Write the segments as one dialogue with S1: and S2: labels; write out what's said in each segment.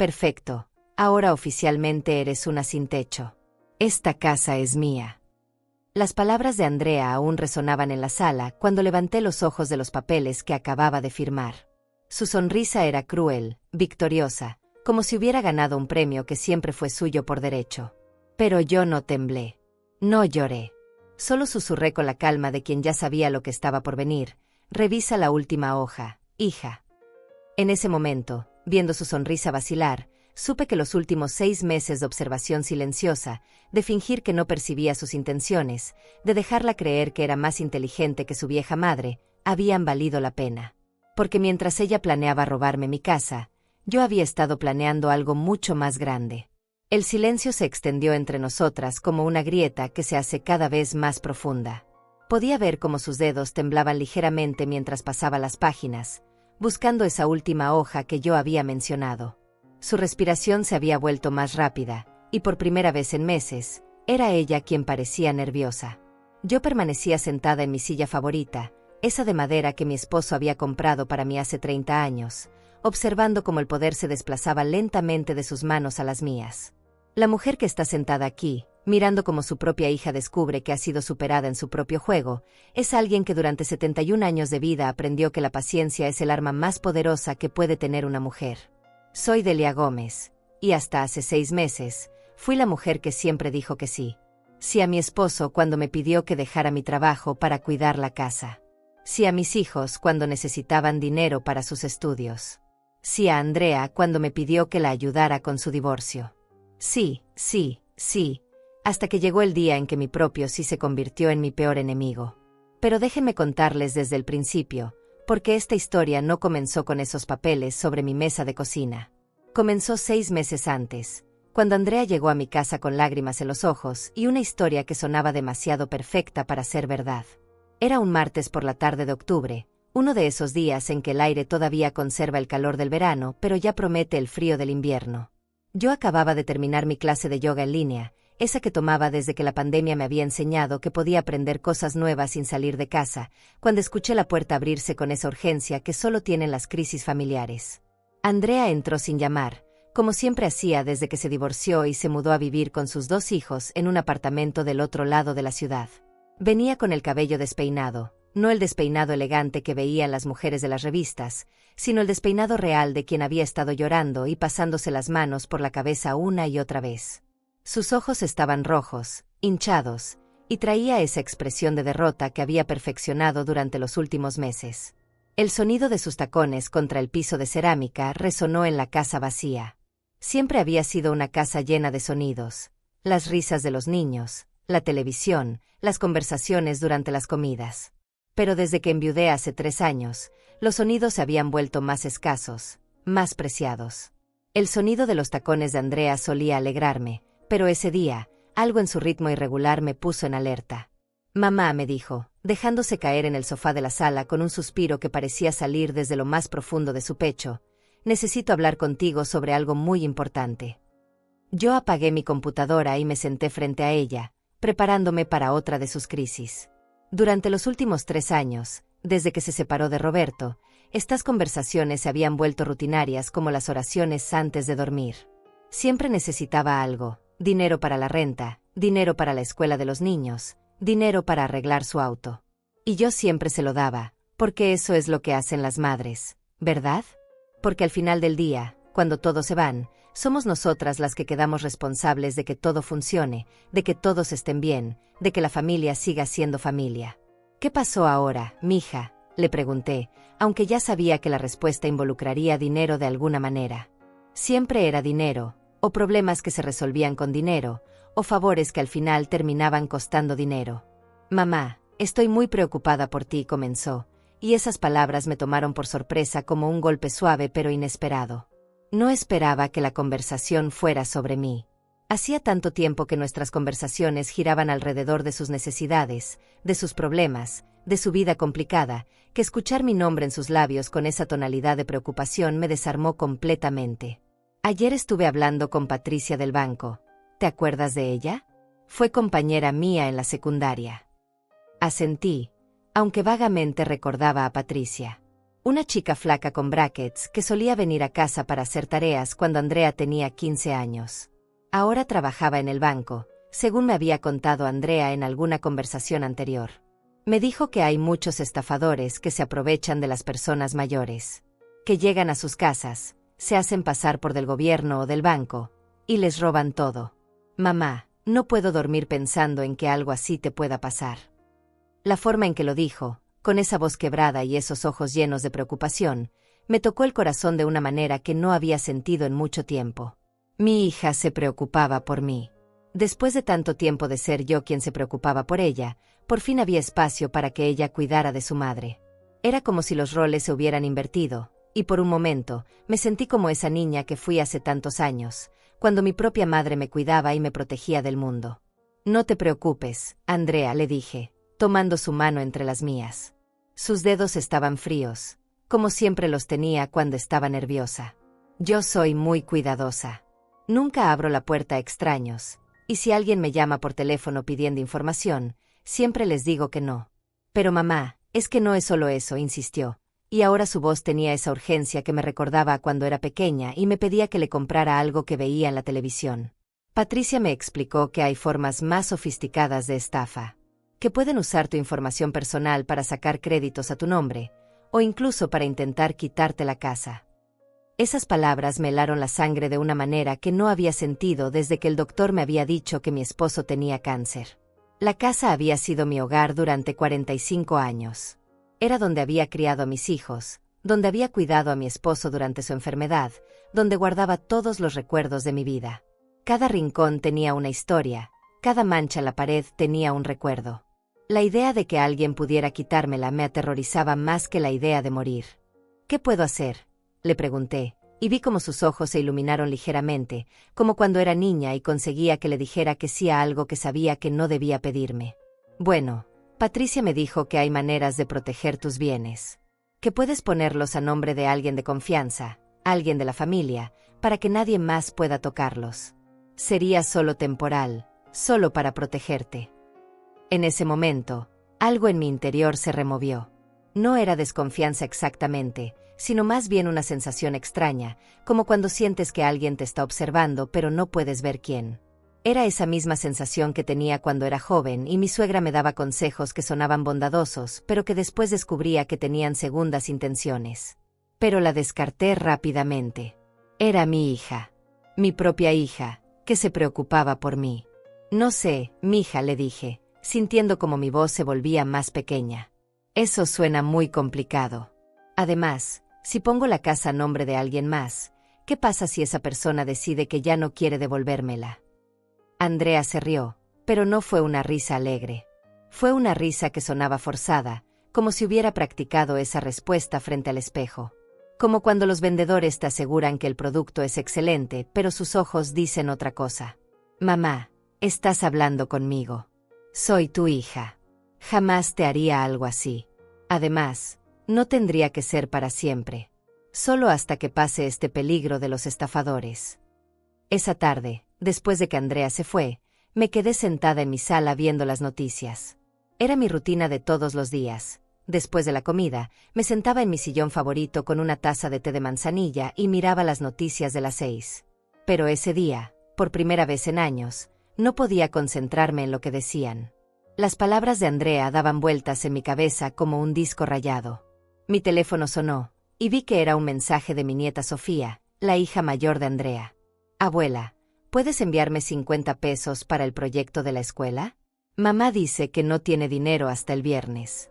S1: Perfecto. Ahora oficialmente eres una sin techo. Esta casa es mía. Las palabras de Andrea aún resonaban en la sala cuando levanté los ojos de los papeles que acababa de firmar. Su sonrisa era cruel, victoriosa, como si hubiera ganado un premio que siempre fue suyo por derecho. Pero yo no temblé. No lloré. Solo susurré con la calma de quien ya sabía lo que estaba por venir. Revisa la última hoja, hija. En ese momento, viendo su sonrisa vacilar, supe que los últimos 6 meses de observación silenciosa, de fingir que no percibía sus intenciones, de dejarla creer que era más inteligente que su vieja madre, habían valido la pena. Porque mientras ella planeaba robarme mi casa, yo había estado planeando algo mucho más grande. El silencio se extendió entre nosotras como una grieta que se hace cada vez más profunda. Podía ver cómo sus dedos temblaban ligeramente mientras pasaba las páginas, buscando esa última hoja que yo había mencionado. Su respiración se había vuelto más rápida, y por primera vez en meses, era ella quien parecía nerviosa. Yo permanecía sentada en mi silla favorita, esa de madera que mi esposo había comprado para mí hace 30 años, observando cómo el poder se desplazaba lentamente de sus manos a las mías. La mujer que está sentada aquí, mirando cómo su propia hija descubre que ha sido superada en su propio juego, es alguien que durante 71 años de vida aprendió que la paciencia es el arma más poderosa que puede tener una mujer. Soy Delia Gómez, y hasta hace 6 meses, fui la mujer que siempre dijo que sí. Sí a mi esposo cuando me pidió que dejara mi trabajo para cuidar la casa. Sí a mis hijos cuando necesitaban dinero para sus estudios. Sí a Andrea cuando me pidió que la ayudara con su divorcio. Sí, sí, sí, hasta que llegó el día en que mi propio sí se convirtió en mi peor enemigo. Pero déjenme contarles desde el principio, porque esta historia no comenzó con esos papeles sobre mi mesa de cocina. Comenzó 6 meses antes, cuando Andrea llegó a mi casa con lágrimas en los ojos y una historia que sonaba demasiado perfecta para ser verdad. Era un martes por la tarde de octubre, uno de esos días en que el aire todavía conserva el calor del verano, pero ya promete el frío del invierno. Yo acababa de terminar mi clase de yoga en línea, esa que tomaba desde que la pandemia me había enseñado que podía aprender cosas nuevas sin salir de casa, cuando escuché la puerta abrirse con esa urgencia que solo tienen las crisis familiares. Andrea entró sin llamar, como siempre hacía desde que se divorció y se mudó a vivir con sus 2 hijos en un apartamento del otro lado de la ciudad. Venía con el cabello despeinado, no el despeinado elegante que veían las mujeres de las revistas, sino el despeinado real de quien había estado llorando y pasándose las manos por la cabeza una y otra vez. Sus ojos estaban rojos, hinchados, y traía esa expresión de derrota que había perfeccionado durante los últimos meses. El sonido de sus tacones contra el piso de cerámica resonó en la casa vacía. Siempre había sido una casa llena de sonidos, las risas de los niños, la televisión, las conversaciones durante las comidas. Pero desde que enviudé hace 3 años, los sonidos se habían vuelto más escasos, más preciados. El sonido de los tacones de Andrea solía alegrarme, pero ese día, algo en su ritmo irregular me puso en alerta. Mamá, me dijo, dejándose caer en el sofá de la sala con un suspiro que parecía salir desde lo más profundo de su pecho, necesito hablar contigo sobre algo muy importante. Yo apagué mi computadora y me senté frente a ella, preparándome para otra de sus crisis. Durante los últimos 3 años, desde que se separó de Roberto, estas conversaciones se habían vuelto rutinarias como las oraciones antes de dormir. Siempre necesitaba algo: dinero para la renta, dinero para la escuela de los niños, dinero para arreglar su auto. Y yo siempre se lo daba, porque eso es lo que hacen las madres, ¿verdad? Porque al final del día, cuando todos se van, somos nosotras las que quedamos responsables de que todo funcione, de que todos estén bien, de que la familia siga siendo familia. ¿Qué pasó ahora, mija?, le pregunté, aunque ya sabía que la respuesta involucraría dinero de alguna manera. Siempre era dinero, o problemas que se resolvían con dinero, o favores que al final terminaban costando dinero. Mamá, estoy muy preocupada por ti, comenzó, y esas palabras me tomaron por sorpresa como un golpe suave pero inesperado. No esperaba que la conversación fuera sobre mí. Hacía tanto tiempo que nuestras conversaciones giraban alrededor de sus necesidades, de sus problemas, de su vida complicada, que escuchar mi nombre en sus labios con esa tonalidad de preocupación me desarmó completamente. Ayer estuve hablando con Patricia del banco. ¿Te acuerdas de ella? Fue compañera mía en la secundaria. Asentí, aunque vagamente recordaba a Patricia. Una chica flaca con brackets que solía venir a casa para hacer tareas cuando Andrea tenía 15 años. Ahora trabajaba en el banco, según me había contado Andrea en alguna conversación anterior. Me dijo que hay muchos estafadores que se aprovechan de las personas mayores, que llegan a sus casas, se hacen pasar por del gobierno o del banco, y les roban todo. Mamá, no puedo dormir pensando en que algo así te pueda pasar. La forma en que lo dijo, con esa voz quebrada y esos ojos llenos de preocupación, me tocó el corazón de una manera que no había sentido en mucho tiempo. Mi hija se preocupaba por mí. Después de tanto tiempo de ser yo quien se preocupaba por ella, por fin había espacio para que ella cuidara de su madre. Era como si los roles se hubieran invertido, y por un momento, me sentí como esa niña que fui hace tantos años, cuando mi propia madre me cuidaba y me protegía del mundo. No te preocupes, Andrea, le dije, tomando su mano entre las mías. Sus dedos estaban fríos, como siempre los tenía cuando estaba nerviosa. Yo soy muy cuidadosa. Nunca abro la puerta a extraños, y si alguien me llama por teléfono pidiendo información, siempre les digo que no. Pero mamá, es que no es solo eso, insistió, y ahora su voz tenía esa urgencia que me recordaba a cuando era pequeña y me pedía que le comprara algo que veía en la televisión. Patricia me explicó que hay formas más sofisticadas de estafa, que pueden usar tu información personal para sacar créditos a tu nombre, o incluso para intentar quitarte la casa. Esas palabras me helaron la sangre de una manera que no había sentido desde que el doctor me había dicho que mi esposo tenía cáncer. La casa había sido mi hogar durante 45 años. Era donde había criado a mis hijos, donde había cuidado a mi esposo durante su enfermedad, donde guardaba todos los recuerdos de mi vida. Cada rincón tenía una historia, cada mancha en la pared tenía un recuerdo. La idea de que alguien pudiera quitármela me aterrorizaba más que la idea de morir. ¿Qué puedo hacer?, le pregunté, y vi como sus ojos se iluminaron ligeramente, como cuando era niña y conseguía que le dijera que sí a algo que sabía que no debía pedirme. Bueno, Patricia me dijo que hay maneras de proteger tus bienes, que puedes ponerlos a nombre de alguien de confianza, alguien de la familia, para que nadie más pueda tocarlos. Sería solo temporal, solo para protegerte. En ese momento, algo en mi interior se removió. No era desconfianza exactamente, sino más bien una sensación extraña, como cuando sientes que alguien te está observando pero no puedes ver quién. Era esa misma sensación que tenía cuando era joven y mi suegra me daba consejos que sonaban bondadosos, pero que después descubría que tenían segundas intenciones. Pero la descarté rápidamente. Era mi hija, mi propia hija, que se preocupaba por mí. No sé, mija, le dije, sintiendo como mi voz se volvía más pequeña. Eso suena muy complicado. Además, si pongo la casa a nombre de alguien más, ¿qué pasa si esa persona decide que ya no quiere devolvérmela? Andrea se rió, pero no fue una risa alegre. Fue una risa que sonaba forzada, como si hubiera practicado esa respuesta frente al espejo. Como cuando los vendedores te aseguran que el producto es excelente, pero sus ojos dicen otra cosa. Mamá, estás hablando conmigo. Soy tu hija. Jamás te haría algo así. Además, no tendría que ser para siempre. Solo hasta que pase este peligro de los estafadores. Esa tarde, después de que Andrea se fue, me quedé sentada en mi sala viendo las noticias. Era mi rutina de todos los días. Después de la comida, me sentaba en mi sillón favorito con una taza de té de manzanilla y miraba las noticias de las 6. Pero ese día, por primera vez en años, no podía concentrarme en lo que decían. Las palabras de Andrea daban vueltas en mi cabeza como un disco rayado. Mi teléfono sonó, y vi que era un mensaje de mi nieta Sofía, la hija mayor de Andrea. Abuela, ¿puedes enviarme 50 pesos para el proyecto de la escuela? Mamá dice que no tiene dinero hasta el viernes.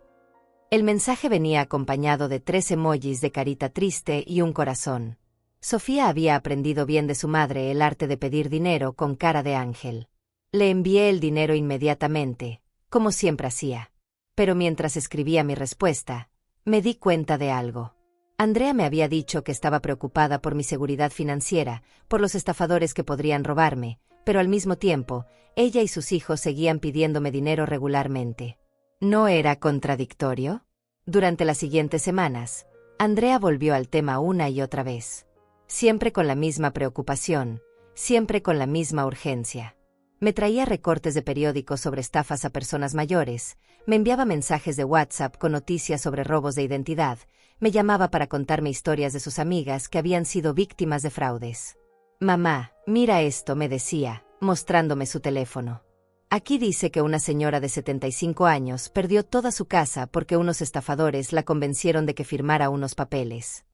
S1: El mensaje venía acompañado de 3 emojis de carita triste y un corazón. Sofía había aprendido bien de su madre el arte de pedir dinero con cara de ángel. Le envié el dinero inmediatamente, como siempre hacía. Pero mientras escribía mi respuesta, me di cuenta de algo. Andrea me había dicho que estaba preocupada por mi seguridad financiera, por los estafadores que podrían robarme, pero al mismo tiempo, ella y sus hijos seguían pidiéndome dinero regularmente. ¿No era contradictorio? Durante las siguientes semanas, Andrea volvió al tema una y otra vez. Siempre con la misma preocupación, siempre con la misma urgencia. Me traía recortes de periódicos sobre estafas a personas mayores, me enviaba mensajes de WhatsApp con noticias sobre robos de identidad, me llamaba para contarme historias de sus amigas que habían sido víctimas de fraudes. Mamá, mira esto, me decía, mostrándome su teléfono. Aquí dice que una señora de 75 años perdió toda su casa porque unos estafadores la convencieron de que firmara unos papeles.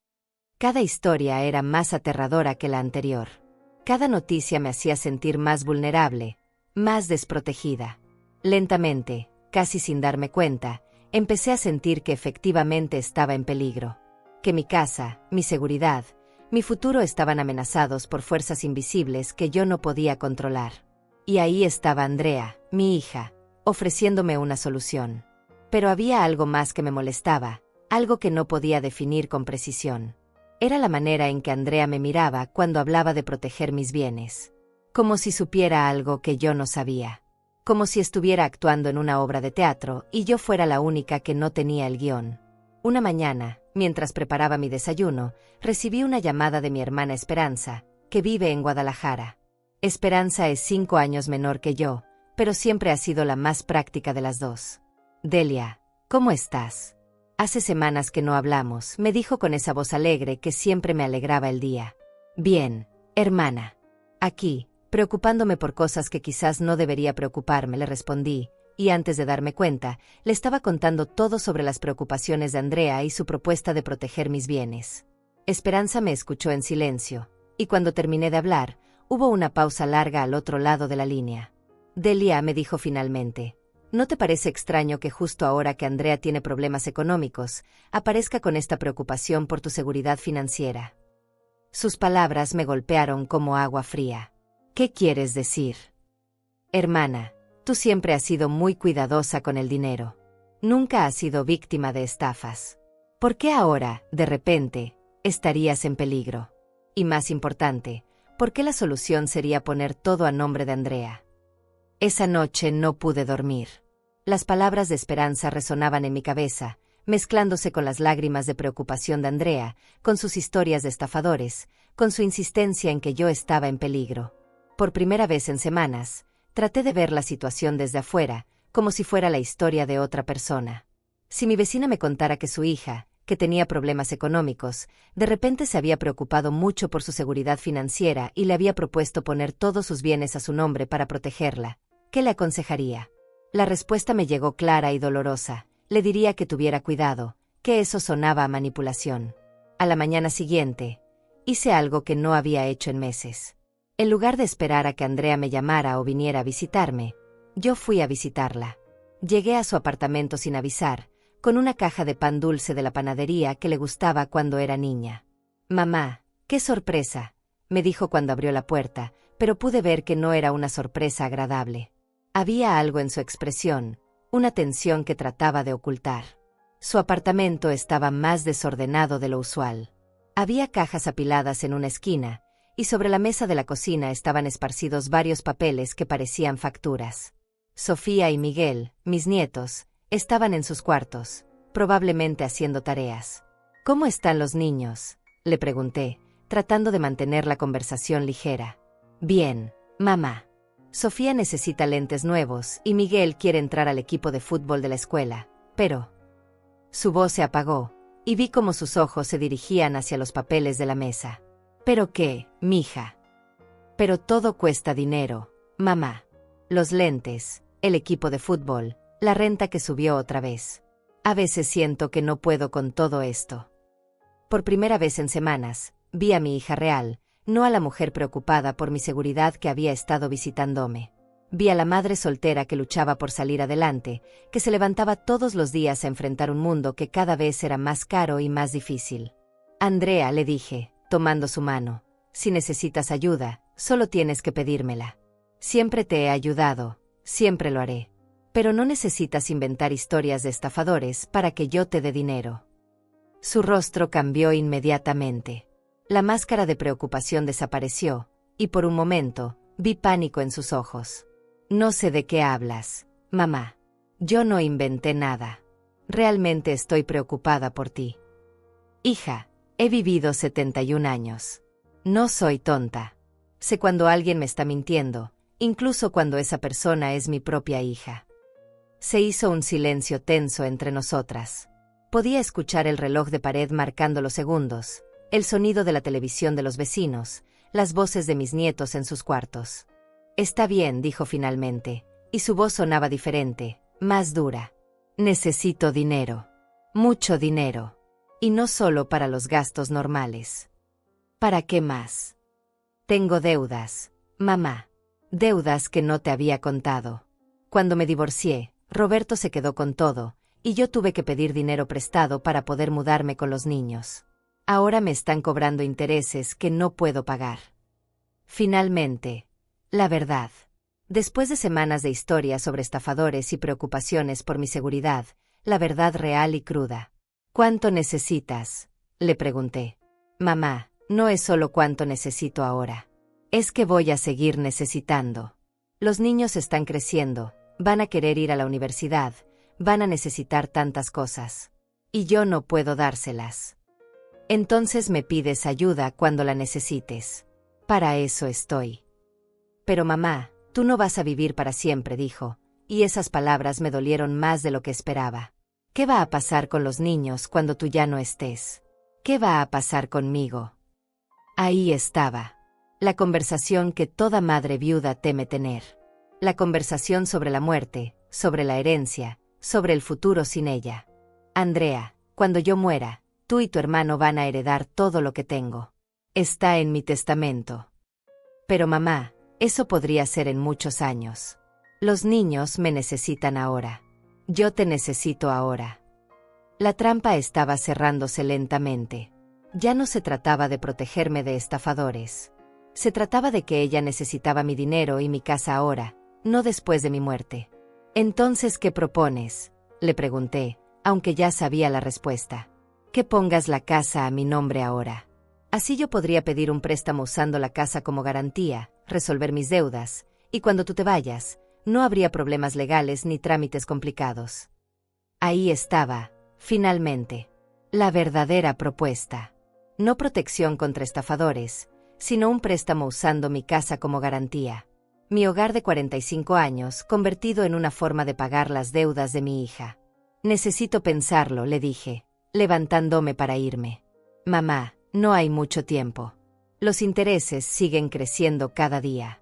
S1: Cada historia era más aterradora que la anterior. Cada noticia me hacía sentir más vulnerable, más desprotegida. Lentamente, casi sin darme cuenta, empecé a sentir que efectivamente estaba en peligro. Que mi casa, mi seguridad, mi futuro estaban amenazados por fuerzas invisibles que yo no podía controlar. Y ahí estaba Andrea, mi hija, ofreciéndome una solución. Pero había algo más que me molestaba, algo que no podía definir con precisión. Era la manera en que Andrea me miraba cuando hablaba de proteger mis bienes. Como si supiera algo que yo no sabía. Como si estuviera actuando en una obra de teatro y yo fuera la única que no tenía el guión. Una mañana, mientras preparaba mi desayuno, recibí una llamada de mi hermana Esperanza, que vive en Guadalajara. Esperanza es 5 años menor que yo, pero siempre ha sido la más práctica de las dos. Delia, ¿cómo estás? Hace semanas que no hablamos, me dijo con esa voz alegre que siempre me alegraba el día. Bien, hermana. Aquí, preocupándome por cosas que quizás no debería preocuparme, le respondí, y antes de darme cuenta, le estaba contando todo sobre las preocupaciones de Andrea y su propuesta de proteger mis bienes. Esperanza me escuchó en silencio, y cuando terminé de hablar, hubo una pausa larga al otro lado de la línea. Delia, me dijo finalmente, ¿no te parece extraño que justo ahora que Andrea tiene problemas económicos, aparezca con esta preocupación por tu seguridad financiera? Sus palabras me golpearon como agua fría. ¿Qué quieres decir? Hermana, tú siempre has sido muy cuidadosa con el dinero. Nunca has sido víctima de estafas. ¿Por qué ahora, de repente, estarías en peligro? Y más importante, ¿por qué la solución sería poner todo a nombre de Andrea? Esa noche no pude dormir. Las palabras de Esperanza resonaban en mi cabeza, mezclándose con las lágrimas de preocupación de Andrea, con sus historias de estafadores, con su insistencia en que yo estaba en peligro. Por primera vez en semanas, traté de ver la situación desde afuera, como si fuera la historia de otra persona. Si mi vecina me contara que su hija, que tenía problemas económicos, de repente se había preocupado mucho por su seguridad financiera y le había propuesto poner todos sus bienes a su nombre para protegerla, ¿qué le aconsejaría? La respuesta me llegó clara y dolorosa. Le diría que tuviera cuidado, que eso sonaba a manipulación. A la mañana siguiente, hice algo que no había hecho en meses. En lugar de esperar a que Andrea me llamara o viniera a visitarme, yo fui a visitarla. Llegué a su apartamento sin avisar, con una caja de pan dulce de la panadería que le gustaba cuando era niña. «Mamá, qué sorpresa», me dijo cuando abrió la puerta, pero pude ver que no era una sorpresa agradable. Había algo en su expresión, una tensión que trataba de ocultar. Su apartamento estaba más desordenado de lo usual. Había cajas apiladas en una esquina, y sobre la mesa de la cocina estaban esparcidos varios papeles que parecían facturas. Sofía y Miguel, mis nietos, estaban en sus cuartos, probablemente haciendo tareas. «¿Cómo están los niños?», le pregunté, tratando de mantener la conversación ligera. «Bien, mamá. Sofía necesita lentes nuevos y Miguel quiere entrar al equipo de fútbol de la escuela, pero...». Su voz se apagó, y vi cómo sus ojos se dirigían hacia los papeles de la mesa. «¿Pero qué, mija?». «Pero todo cuesta dinero, mamá. Los lentes, el equipo de fútbol, la renta que subió otra vez. A veces siento que no puedo con todo esto». Por primera vez en semanas, vi a mi hija real, no a la mujer preocupada por mi seguridad que había estado visitándome. Vi a la madre soltera que luchaba por salir adelante, que se levantaba todos los días a enfrentar un mundo que cada vez era más caro y más difícil. «Andrea», le dije, tomando su mano, «si necesitas ayuda, solo tienes que pedírmela. Siempre te he ayudado, siempre lo haré. Pero no necesitas inventar historias de estafadores para que yo te dé dinero». Su rostro cambió inmediatamente. La máscara de preocupación desapareció, y por un momento, vi pánico en sus ojos. «No sé de qué hablas, mamá. Yo no inventé nada. Realmente estoy preocupada por ti. Hija, he vivido 71 años. No soy tonta. Sé cuando alguien me está mintiendo, incluso cuando esa persona es mi propia hija». Se hizo un silencio tenso entre nosotras. Podía escuchar el reloj de pared marcando los segundos, el sonido de la televisión de los vecinos, las voces de mis nietos en sus cuartos. Está bien, dijo finalmente, y su voz sonaba diferente, más dura. Necesito dinero. Mucho dinero. Y no solo para los gastos normales. ¿Para qué más? Tengo deudas, mamá. Deudas que no te había contado. Cuando me divorcié, Roberto se quedó con todo, y yo tuve que pedir dinero prestado para poder mudarme con los niños. Ahora me están cobrando intereses que no puedo pagar. Finalmente, la verdad. Después de semanas de historias sobre estafadores y preocupaciones por mi seguridad, la verdad real y cruda. ¿Cuánto necesitas?, le pregunté. Mamá, no es solo cuánto necesito ahora. Es que voy a seguir necesitando. Los niños están creciendo, van a querer ir a la universidad, van a necesitar tantas cosas. Y yo no puedo dárselas. Entonces me pides ayuda cuando la necesites. Para eso estoy. Pero mamá, tú no vas a vivir para siempre, dijo, y esas palabras me dolieron más de lo que esperaba. ¿Qué va a pasar con los niños cuando tú ya no estés? ¿Qué va a pasar conmigo? Ahí estaba. La conversación que toda madre viuda teme tener. La conversación sobre la muerte, sobre la herencia, sobre el futuro sin ella. Andrea, cuando yo muera, tú y tu hermano van a heredar todo lo que tengo. Está en mi testamento. Pero mamá, eso podría ser en muchos años. Los niños me necesitan ahora. Yo te necesito ahora. La trampa estaba cerrándose lentamente. Ya no se trataba de protegerme de estafadores. Se trataba de que ella necesitaba mi dinero y mi casa ahora, no después de mi muerte. Entonces, ¿qué propones?, le pregunté, aunque ya sabía la respuesta. Que pongas la casa a mi nombre ahora. Así yo podría pedir un préstamo usando la casa como garantía, resolver mis deudas, y cuando tú te vayas, no habría problemas legales ni trámites complicados. Ahí estaba, finalmente, la verdadera propuesta. No protección contra estafadores, sino un préstamo usando mi casa como garantía. Mi hogar de 45 años convertido en una forma de pagar las deudas de mi hija. Necesito pensarlo, le dije, levantándome para irme. Mamá, no hay mucho tiempo. Los intereses siguen creciendo cada día.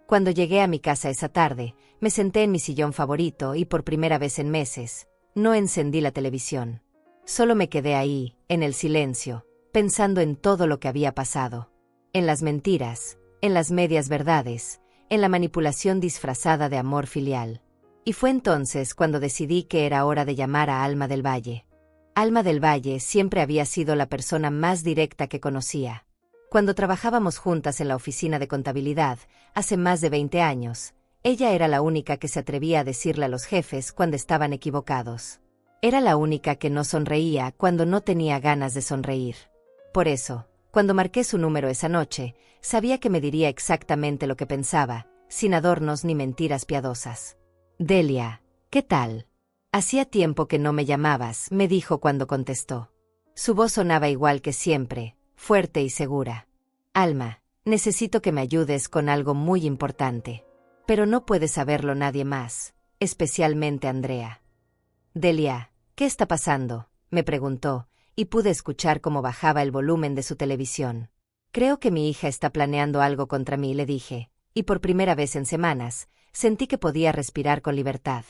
S1: Cuando llegué a mi casa esa tarde, me senté en mi sillón favorito y por primera vez en meses, no encendí la televisión. Solo me quedé ahí, en el silencio, pensando en todo lo que había pasado. En las mentiras, en las medias verdades, en la manipulación disfrazada de amor filial. Y fue entonces cuando decidí que era hora de llamar a Alma del Valle. Alma del Valle siempre había sido la persona más directa que conocía. Cuando trabajábamos juntas en la oficina de contabilidad, hace más de 20 años, ella era la única que se atrevía a decirle a los jefes cuando estaban equivocados. Era la única que no sonreía cuando no tenía ganas de sonreír. Por eso, cuando marqué su número esa noche, sabía que me diría exactamente lo que pensaba, sin adornos ni mentiras piadosas. Delia, ¿qué tal? Hacía tiempo que no me llamabas, me dijo cuando contestó. Su voz sonaba igual que siempre, fuerte y segura. Alma, necesito que me ayudes con algo muy importante. Pero no puede saberlo nadie más, especialmente Andrea. Delia, ¿qué está pasando?, me preguntó, y pude escuchar cómo bajaba el volumen de su televisión. Creo que mi hija está planeando algo contra mí, le dije, y por primera vez en semanas, sentí que podía respirar con libertad.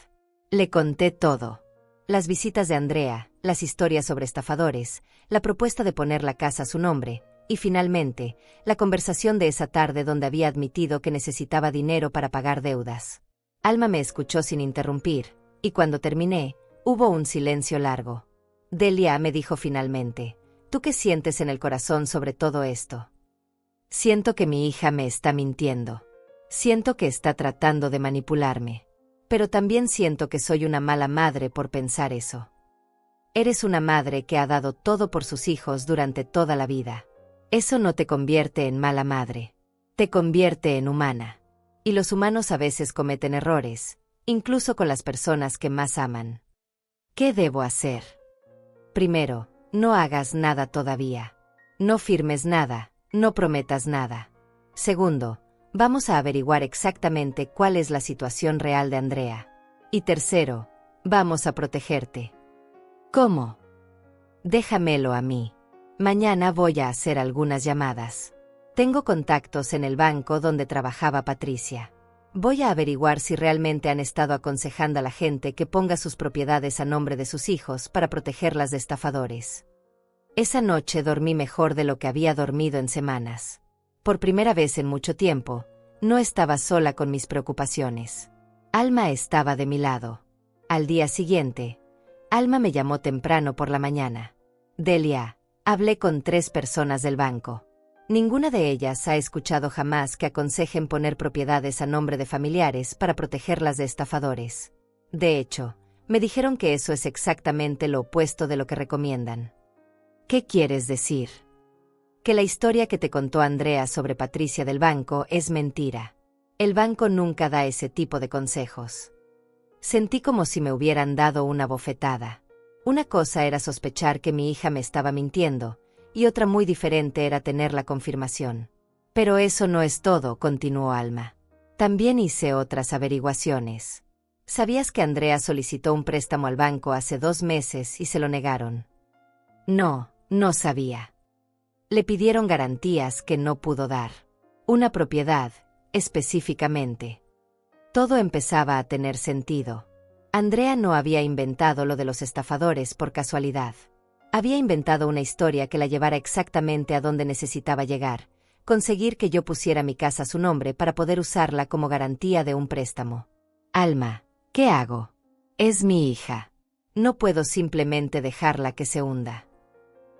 S1: Le conté todo. Las visitas de Andrea, las historias sobre estafadores, la propuesta de poner la casa a su nombre, y finalmente, la conversación de esa tarde donde había admitido que necesitaba dinero para pagar deudas. Alma me escuchó sin interrumpir, y cuando terminé, hubo un silencio largo. Delia, me dijo finalmente, ¿tú qué sientes en el corazón sobre todo esto? Siento que mi hija me está mintiendo. Siento que está tratando de manipularme. Pero también siento que soy una mala madre por pensar eso. Eres una madre que ha dado todo por sus hijos durante toda la vida. Eso no te convierte en mala madre. Te convierte en humana. Y los humanos a veces cometen errores, incluso con las personas que más aman. ¿Qué debo hacer? Primero, no hagas nada todavía. No firmes nada, no prometas nada. Segundo, vamos a averiguar exactamente cuál es la situación real de Andrea. Y tercero, vamos a protegerte. ¿Cómo? Déjamelo a mí. Mañana voy a hacer algunas llamadas. Tengo contactos en el banco donde trabajaba Patricia. Voy a averiguar si realmente han estado aconsejando a la gente que ponga sus propiedades a nombre de sus hijos para protegerlas de estafadores. Esa noche dormí mejor de lo que había dormido en semanas. Por primera vez en mucho tiempo, no estaba sola con mis preocupaciones. Alma estaba de mi lado. Al día siguiente, Alma me llamó temprano por la mañana. Delia, hablé con 3 personas del banco. Ninguna de ellas ha escuchado jamás que aconsejen poner propiedades a nombre de familiares para protegerlas de estafadores. De hecho, me dijeron que eso es exactamente lo opuesto de lo que recomiendan. ¿Qué quieres decir? Que la historia que te contó Andrea sobre Patricia del banco es mentira. El banco nunca da ese tipo de consejos. Sentí como si me hubieran dado una bofetada. Una cosa era sospechar que mi hija me estaba mintiendo, y otra muy diferente era tener la confirmación. Pero eso no es todo, continuó Alma. También hice otras averiguaciones. ¿Sabías que Andrea solicitó un préstamo al banco hace 2 meses y se lo negaron? No, no sabía. Le pidieron garantías que no pudo dar. Una propiedad, específicamente. Todo empezaba a tener sentido. Andrea no había inventado lo de los estafadores por casualidad. Había inventado una historia que la llevara exactamente a donde necesitaba llegar, conseguir que yo pusiera mi casa a su nombre para poder usarla como garantía de un préstamo. Alma, ¿qué hago? Es mi hija. No puedo simplemente dejarla que se hunda.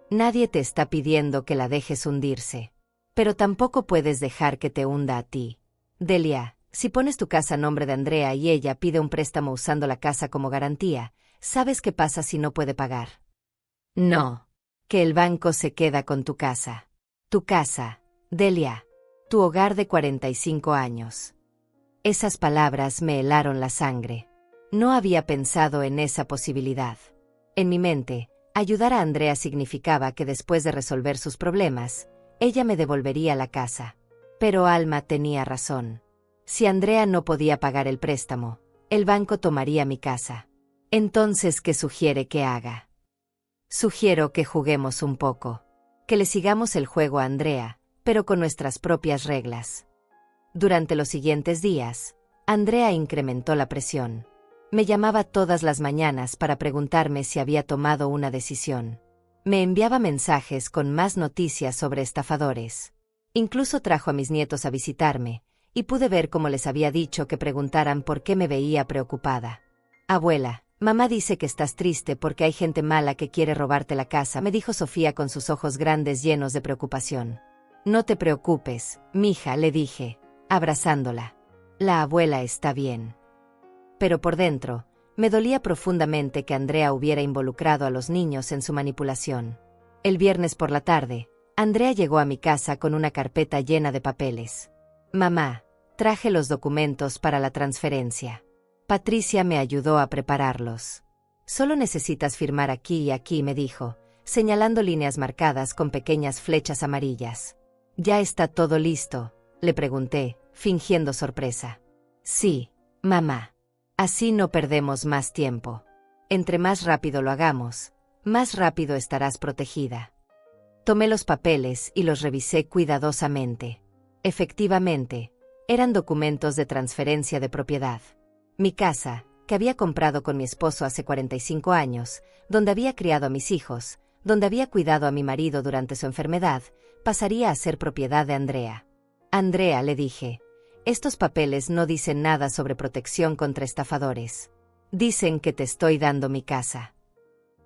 S1: Nadie te está pidiendo que la dejes hundirse. Pero tampoco puedes dejar que te hunda a ti. Delia, si pones tu casa a nombre de Andrea y ella pide un préstamo usando la casa como garantía, ¿sabes qué pasa si no puede pagar? No. Que el banco se queda con tu casa. Tu casa, Delia. Tu hogar de 45 años. Esas palabras me helaron la sangre. No había pensado en esa posibilidad. En mi mente, ayudar a Andrea significaba que después de resolver sus problemas, ella me devolvería la casa. Pero Alma tenía razón. Si Andrea no podía pagar el préstamo, el banco tomaría mi casa. Entonces, ¿qué sugiere que haga? Sugiero que juguemos un poco. Que le sigamos el juego a Andrea, pero con nuestras propias reglas. Durante los siguientes días, Andrea incrementó la presión. Me llamaba todas las mañanas para preguntarme si había tomado una decisión. Me enviaba mensajes con más noticias sobre estafadores. Incluso trajo a mis nietos a visitarme, y pude ver cómo les había dicho que preguntaran por qué me veía preocupada. Abuela, mamá dice que estás triste porque hay gente mala que quiere robarte la casa, me dijo Sofía con sus ojos grandes llenos de preocupación. No te preocupes, mija, le dije, abrazándola. La abuela está bien. Pero por dentro, me dolía profundamente que Andrea hubiera involucrado a los niños en su manipulación. El viernes por la tarde, Andrea llegó a mi casa con una carpeta llena de papeles. Mamá, traje los documentos para la transferencia. Patricia me ayudó a prepararlos. Solo necesitas firmar aquí y aquí, me dijo, señalando líneas marcadas con pequeñas flechas amarillas. ¿Ya está todo listo?, le pregunté, fingiendo sorpresa. Sí, mamá. Así no perdemos más tiempo. Entre más rápido lo hagamos, más rápido estarás protegida. Tomé los papeles y los revisé cuidadosamente. Efectivamente, eran documentos de transferencia de propiedad. Mi casa, que había comprado con mi esposo hace 45 años, donde había criado a mis hijos, donde había cuidado a mi marido durante su enfermedad, pasaría a ser propiedad de Andrea. Andrea, le dije, estos papeles no dicen nada sobre protección contra estafadores. Dicen que te estoy dando mi casa.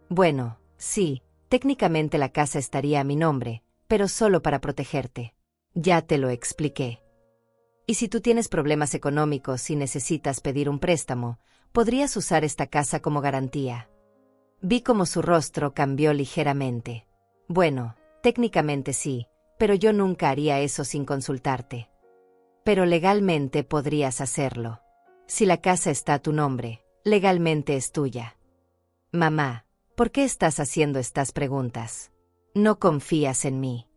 S1: Bueno, sí, técnicamente la casa estaría a mi nombre, pero solo para protegerte. Ya te lo expliqué. Y si tú tienes problemas económicos y necesitas pedir un préstamo, podrías usar esta casa como garantía. Vi cómo su rostro cambió ligeramente. Bueno, técnicamente sí, pero yo nunca haría eso sin consultarte. Pero legalmente podrías hacerlo. Si la casa está a tu nombre, legalmente es tuya. Mamá, ¿por qué estás haciendo estas preguntas? ¿No confías en mí?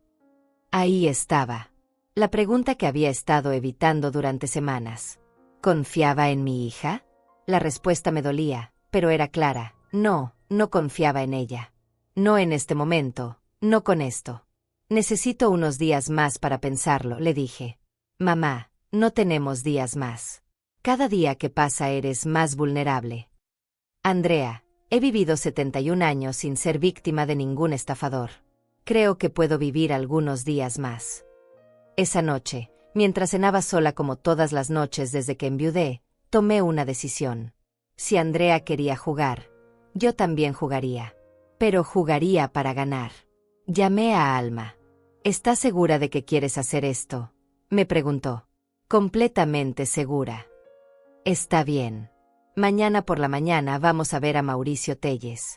S1: Ahí estaba. La pregunta que había estado evitando durante semanas. ¿Confiaba en mi hija? La respuesta me dolía, pero era clara. No, no confiaba en ella. No en este momento, no con esto. Necesito unos días más para pensarlo, le dije. Mamá, no tenemos días más. Cada día que pasa eres más vulnerable. Andrea, he vivido 71 años sin ser víctima de ningún estafador. Creo que puedo vivir algunos días más. Esa noche, mientras cenaba sola como todas las noches desde que enviudé, tomé una decisión. Si Andrea quería jugar, yo también jugaría. Pero jugaría para ganar. Llamé a Alma. ¿Estás segura de que quieres hacer esto?, me preguntó. Completamente segura. Está bien. Mañana por la mañana vamos a ver a Mauricio Telles.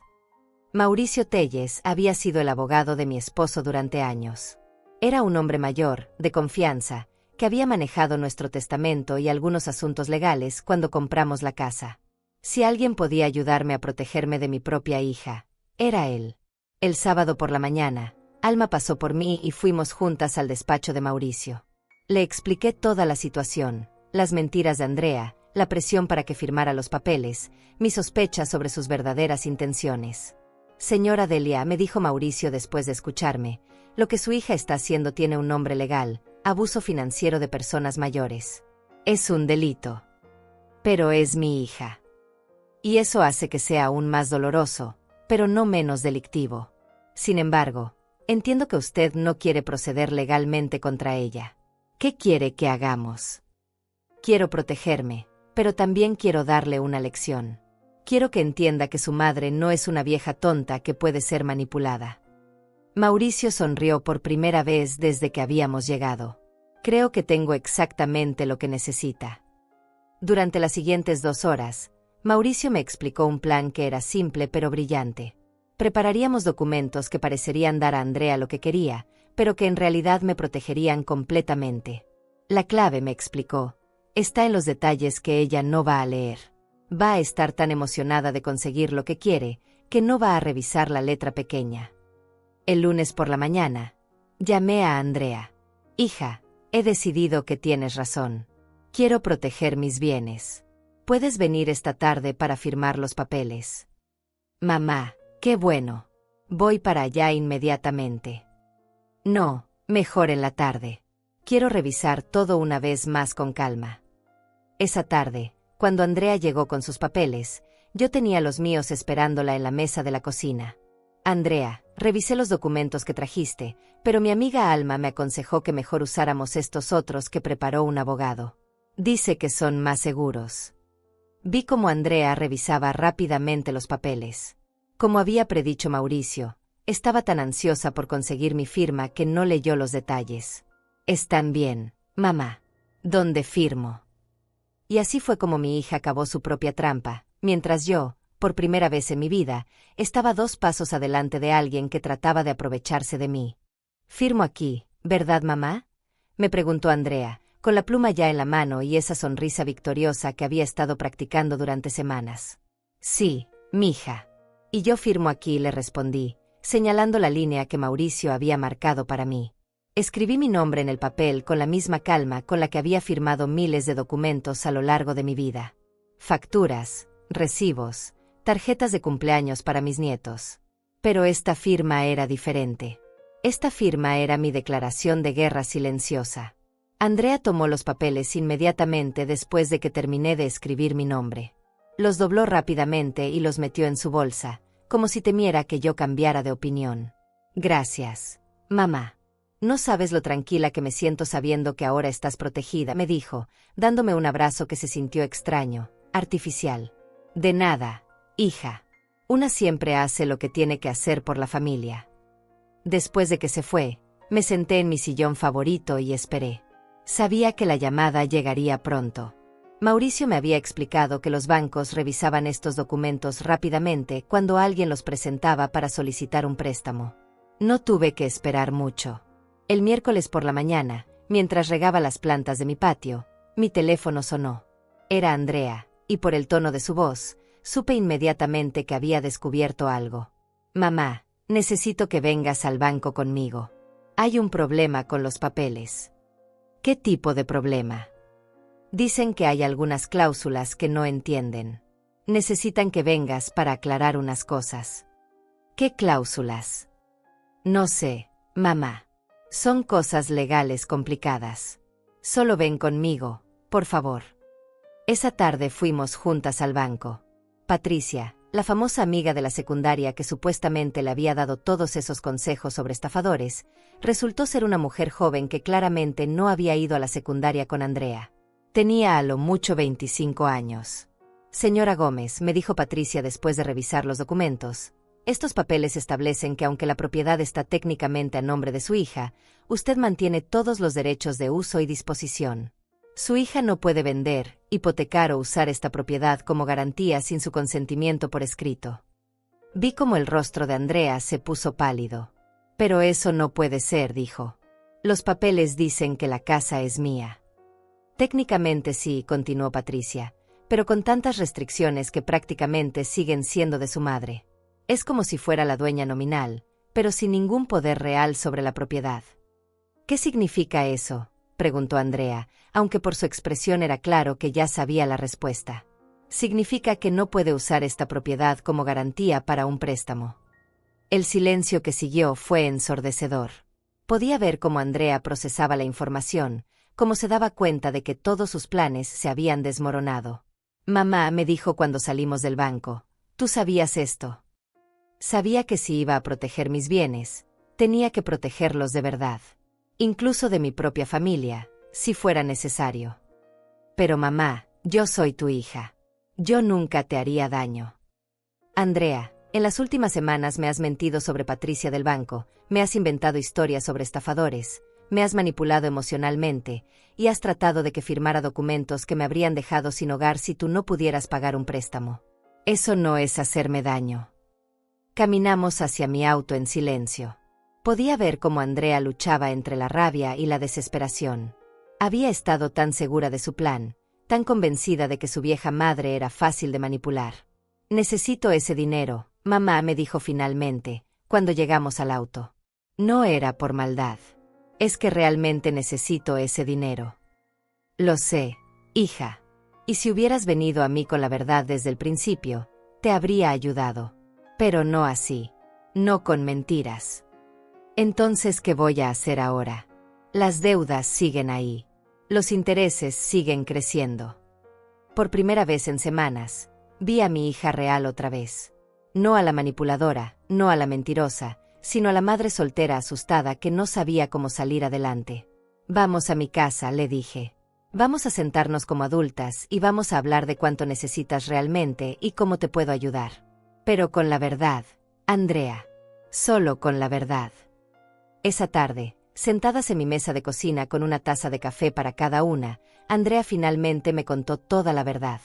S1: Mauricio Telles había sido el abogado de mi esposo durante años. Era un hombre mayor, de confianza, que había manejado nuestro testamento y algunos asuntos legales cuando compramos la casa. Si alguien podía ayudarme a protegerme de mi propia hija, era él. El sábado por la mañana, Alma pasó por mí y fuimos juntas al despacho de Mauricio. Le expliqué toda la situación, las mentiras de Andrea, la presión para que firmara los papeles, mis sospechas sobre sus verdaderas intenciones. Señora Delia, me dijo Mauricio después de escucharme, lo que su hija está haciendo tiene un nombre legal: abuso financiero de personas mayores. Es un delito. Pero es mi hija. Y eso hace que sea aún más doloroso, pero no menos delictivo. Sin embargo, entiendo que usted no quiere proceder legalmente contra ella. ¿Qué quiere que hagamos? Quiero protegerme, pero también quiero darle una lección. Quiero que entienda que su madre no es una vieja tonta que puede ser manipulada. Mauricio sonrió por primera vez desde que habíamos llegado. Creo que tengo exactamente lo que necesita. Durante las siguientes 2 horas, Mauricio me explicó un plan que era simple pero brillante. Prepararíamos documentos que parecerían dar a Andrea lo que quería, pero que en realidad me protegerían completamente. La clave, me explicó, está en los detalles que ella no va a leer. Va a estar tan emocionada de conseguir lo que quiere, que no va a revisar la letra pequeña. El lunes por la mañana, llamé a Andrea. Hija, he decidido que tienes razón. Quiero proteger mis bienes. ¿Puedes venir esta tarde para firmar los papeles? Mamá, qué bueno. Voy para allá inmediatamente. No, mejor en la tarde. Quiero revisar todo una vez más con calma. Esa tarde, cuando Andrea llegó con sus papeles, yo tenía los míos esperándola en la mesa de la cocina. Andrea, revisé los documentos que trajiste, pero mi amiga Alma me aconsejó que mejor usáramos estos otros que preparó un abogado. Dice que son más seguros. Vi cómo Andrea revisaba rápidamente los papeles. Como había predicho Mauricio, estaba tan ansiosa por conseguir mi firma que no leyó los detalles. Están bien, mamá. ¿Dónde firmo? Y así fue como mi hija acabó su propia trampa, mientras yo, por primera vez en mi vida, estaba 2 pasos adelante de alguien que trataba de aprovecharse de mí. Firmo aquí, ¿verdad, mamá?, me preguntó Andrea, con la pluma ya en la mano y esa sonrisa victoriosa que había estado practicando durante semanas. Sí, mija. Y yo firmo aquí, le respondí, señalando la línea que Mauricio había marcado para mí. Escribí mi nombre en el papel con la misma calma con la que había firmado miles de documentos a lo largo de mi vida. Facturas, recibos, tarjetas de cumpleaños para mis nietos. Pero esta firma era diferente. Esta firma era mi declaración de guerra silenciosa. Andrea tomó los papeles inmediatamente después de que terminé de escribir mi nombre. Los dobló rápidamente y los metió en su bolsa, como si temiera que yo cambiara de opinión. Gracias, mamá. No sabes lo tranquila que me siento sabiendo que ahora estás protegida, me dijo, dándome un abrazo que se sintió extraño, artificial. De nada, hija. Una siempre hace lo que tiene que hacer por la familia. Después de que se fue, me senté en mi sillón favorito y esperé. Sabía que la llamada llegaría pronto. Mauricio me había explicado que los bancos revisaban estos documentos rápidamente cuando alguien los presentaba para solicitar un préstamo. No tuve que esperar mucho. El miércoles por la mañana, mientras regaba las plantas de mi patio, mi teléfono sonó. Era Andrea, y por el tono de su voz, supe inmediatamente que había descubierto algo. Mamá, necesito que vengas al banco conmigo. Hay un problema con los papeles. ¿Qué tipo de problema? Dicen que hay algunas cláusulas que no entienden. Necesitan que vengas para aclarar unas cosas. ¿Qué cláusulas? No sé, mamá. Son cosas legales complicadas. Solo ven conmigo, por favor. Esa tarde fuimos juntas al banco. Patricia, la famosa amiga de la secundaria que supuestamente le había dado todos esos consejos sobre estafadores, resultó ser una mujer joven que claramente no había ido a la secundaria con Andrea. Tenía a lo mucho 25 años. Señora Gómez, me dijo Patricia después de revisar los documentos, estos papeles establecen que aunque la propiedad está técnicamente a nombre de su hija, usted mantiene todos los derechos de uso y disposición. Su hija no puede vender, hipotecar o usar esta propiedad como garantía sin su consentimiento por escrito. Vi como el rostro de Andrea se puso pálido. Pero eso no puede ser, dijo. Los papeles dicen que la casa es mía. Técnicamente sí, continuó Patricia, pero con tantas restricciones que prácticamente siguen siendo de su madre. Es como si fuera la dueña nominal, pero sin ningún poder real sobre la propiedad. ¿Qué significa eso?, preguntó Andrea, aunque por su expresión era claro que ya sabía la respuesta. Significa que no puede usar esta propiedad como garantía para un préstamo. El silencio que siguió fue ensordecedor. Podía ver cómo Andrea procesaba la información, cómo se daba cuenta de que todos sus planes se habían desmoronado. Mamá me dijo cuando salimos del banco, ¿tú sabías esto? Sabía que si iba a proteger mis bienes, tenía que protegerlos de verdad. Incluso de mi propia familia, si fuera necesario. Pero mamá, yo soy tu hija. Yo nunca te haría daño. Andrea, en las últimas semanas me has mentido sobre Patricia del banco, me has inventado historias sobre estafadores, me has manipulado emocionalmente, y has tratado de que firmara documentos que me habrían dejado sin hogar si tú no pudieras pagar un préstamo. Eso no es hacerme daño. Caminamos hacia mi auto en silencio. Podía ver cómo Andrea luchaba entre la rabia y la desesperación. Había estado tan segura de su plan, tan convencida de que su vieja madre era fácil de manipular. Necesito ese dinero, mamá me dijo finalmente, cuando llegamos al auto. No era por maldad. Es que realmente necesito ese dinero. Lo sé, hija. Y si hubieras venido a mí con la verdad desde el principio, te habría ayudado. Pero no así. No con mentiras. Entonces, ¿qué voy a hacer ahora? Las deudas siguen ahí. Los intereses siguen creciendo. Por primera vez en semanas, vi a mi hija real otra vez. No a la manipuladora, no a la mentirosa, sino a la madre soltera asustada que no sabía cómo salir adelante. Vamos a mi casa, le dije. Vamos a sentarnos como adultas y vamos a hablar de cuánto necesitas realmente y cómo te puedo ayudar. Pero con la verdad, Andrea. Solo con la verdad. Esa tarde, sentadas en mi mesa de cocina con una taza de café para cada una, Andrea finalmente me contó toda la verdad.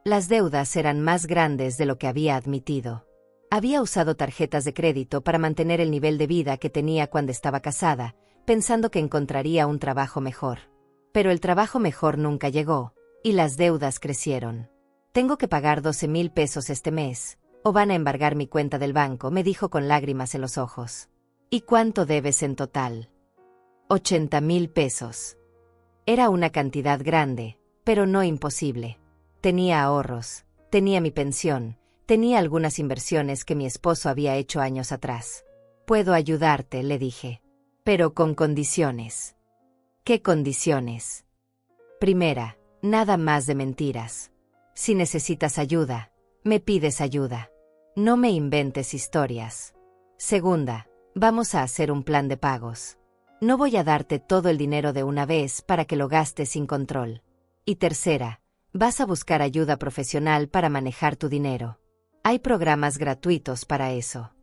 S1: Las deudas eran más grandes de lo que había admitido. Había usado tarjetas de crédito para mantener el nivel de vida que tenía cuando estaba casada, pensando que encontraría un trabajo mejor. Pero el trabajo mejor nunca llegó, y las deudas crecieron. Tengo que pagar 12,000 pesos este mes, o van a embargar mi cuenta del banco, me dijo con lágrimas en los ojos. ¿Y cuánto debes en total? 80,000 pesos. Era una cantidad grande, pero no imposible. Tenía ahorros, tenía mi pensión, tenía algunas inversiones que mi esposo había hecho años atrás. Puedo ayudarte, le dije. Pero con condiciones. ¿Qué condiciones? Primera, nada más de mentiras. Si necesitas ayuda, me pides ayuda. No me inventes historias. Segunda, vamos a hacer un plan de pagos. No voy a darte todo el dinero de una vez para que lo gastes sin control. Y tercera, vas a buscar ayuda profesional para manejar tu dinero. Hay programas gratuitos para eso.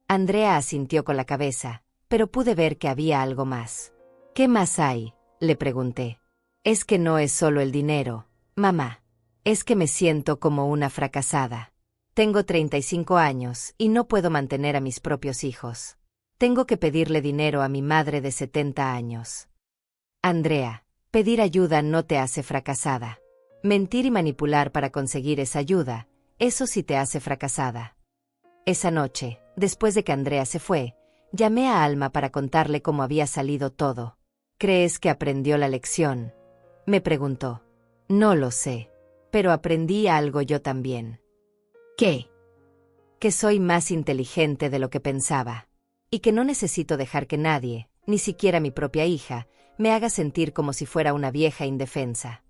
S1: Andrea asintió con la cabeza, pero pude ver que había algo más. ¿Qué más hay?, le pregunté. Es que no es solo el dinero, mamá. Es que me siento como una fracasada. Tengo 35 años y no puedo mantener a mis propios hijos. Tengo que pedirle dinero a mi madre de 70 años. Andrea, pedir ayuda no te hace fracasada. Mentir y manipular para conseguir esa ayuda, eso sí te hace fracasada. Esa noche, después de que Andrea se fue, llamé a Alma para contarle cómo había salido todo. ¿Crees que aprendió la lección?, me preguntó. No lo sé, pero aprendí algo yo también. ¿Qué? que soy más inteligente de lo que pensaba, y que no necesito dejar que nadie, ni siquiera mi propia hija, me haga sentir como si fuera una vieja indefensa.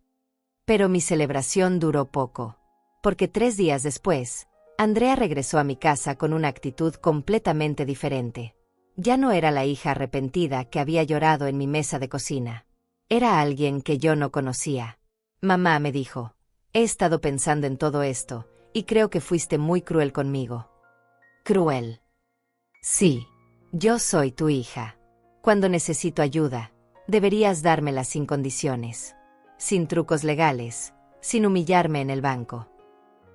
S1: Pero mi celebración duró poco, porque 3 días después, Andrea regresó a mi casa con una actitud completamente diferente. Ya no era la hija arrepentida que había llorado en mi mesa de cocina. Era alguien que yo no conocía. Mamá me dijo, he estado pensando en todo esto, y creo que fuiste muy cruel conmigo. ¿Cruel? Sí, yo soy tu hija. Cuando necesito ayuda, deberías dármela sin condiciones, sin trucos legales, sin humillarme en el banco.